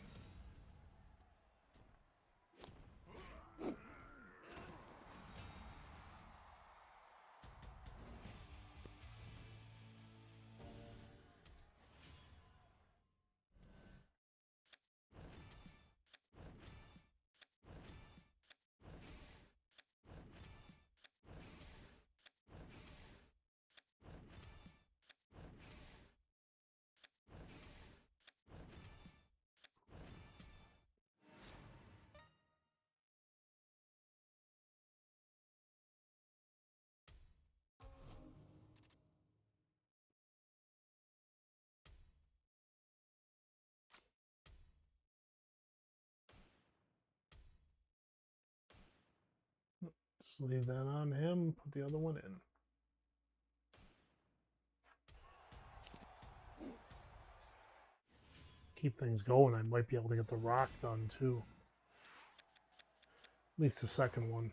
leave that on him. Put the other one in. Keep things going. I might be able to get the rock done too. At least the second one.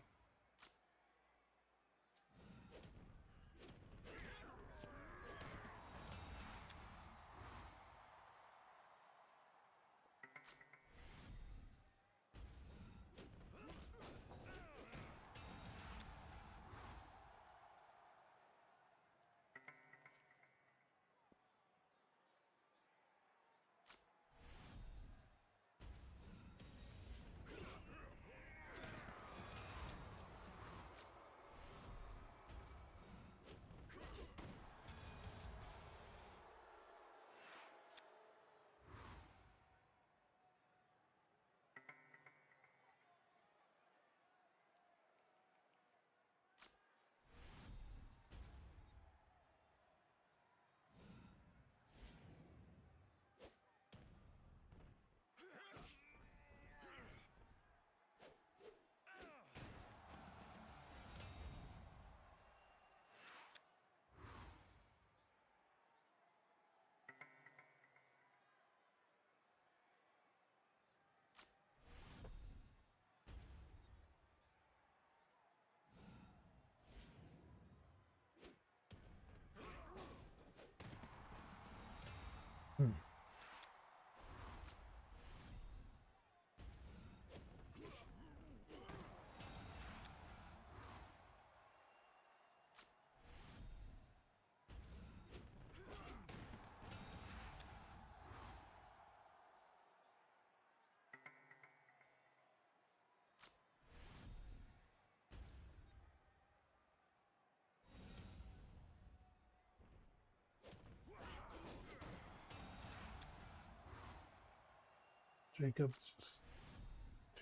Jacob's just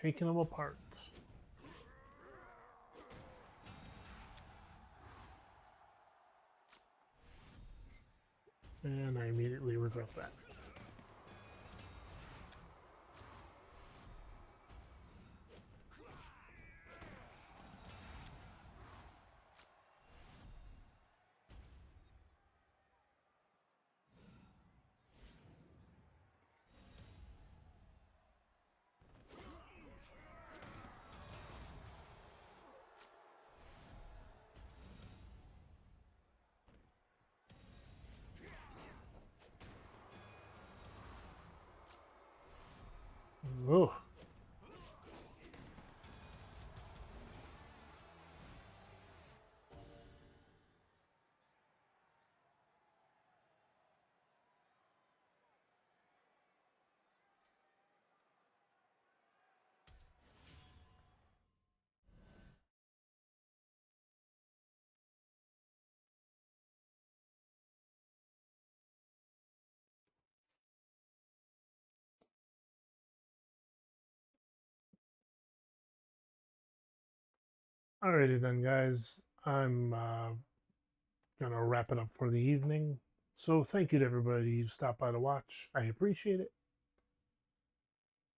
taking them apart. And I immediately regret that. Oh. Alrighty then, guys. I'm gonna wrap it up for the evening. So thank you to everybody who stopped by to watch. I appreciate it.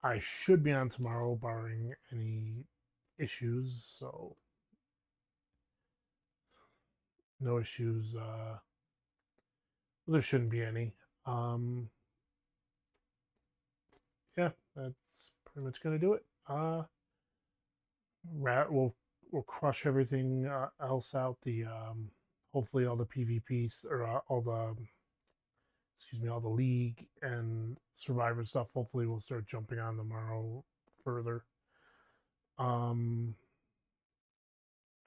I should be on tomorrow, barring any issues. So no issues. There shouldn't be any. Yeah, that's pretty much gonna do it. We'll crush everything else out. The hopefully all the PvPs or all the all the league and survivor stuff. Hopefully we'll start jumping on tomorrow further. I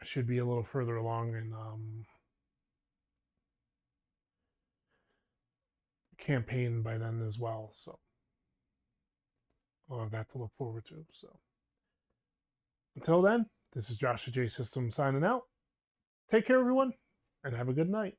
should be a little further along in campaign by then as well. So I'll have that to look forward to. So until then, this is JOSHTHEJSYSTEM signing out. Take care, everyone, and have a good night.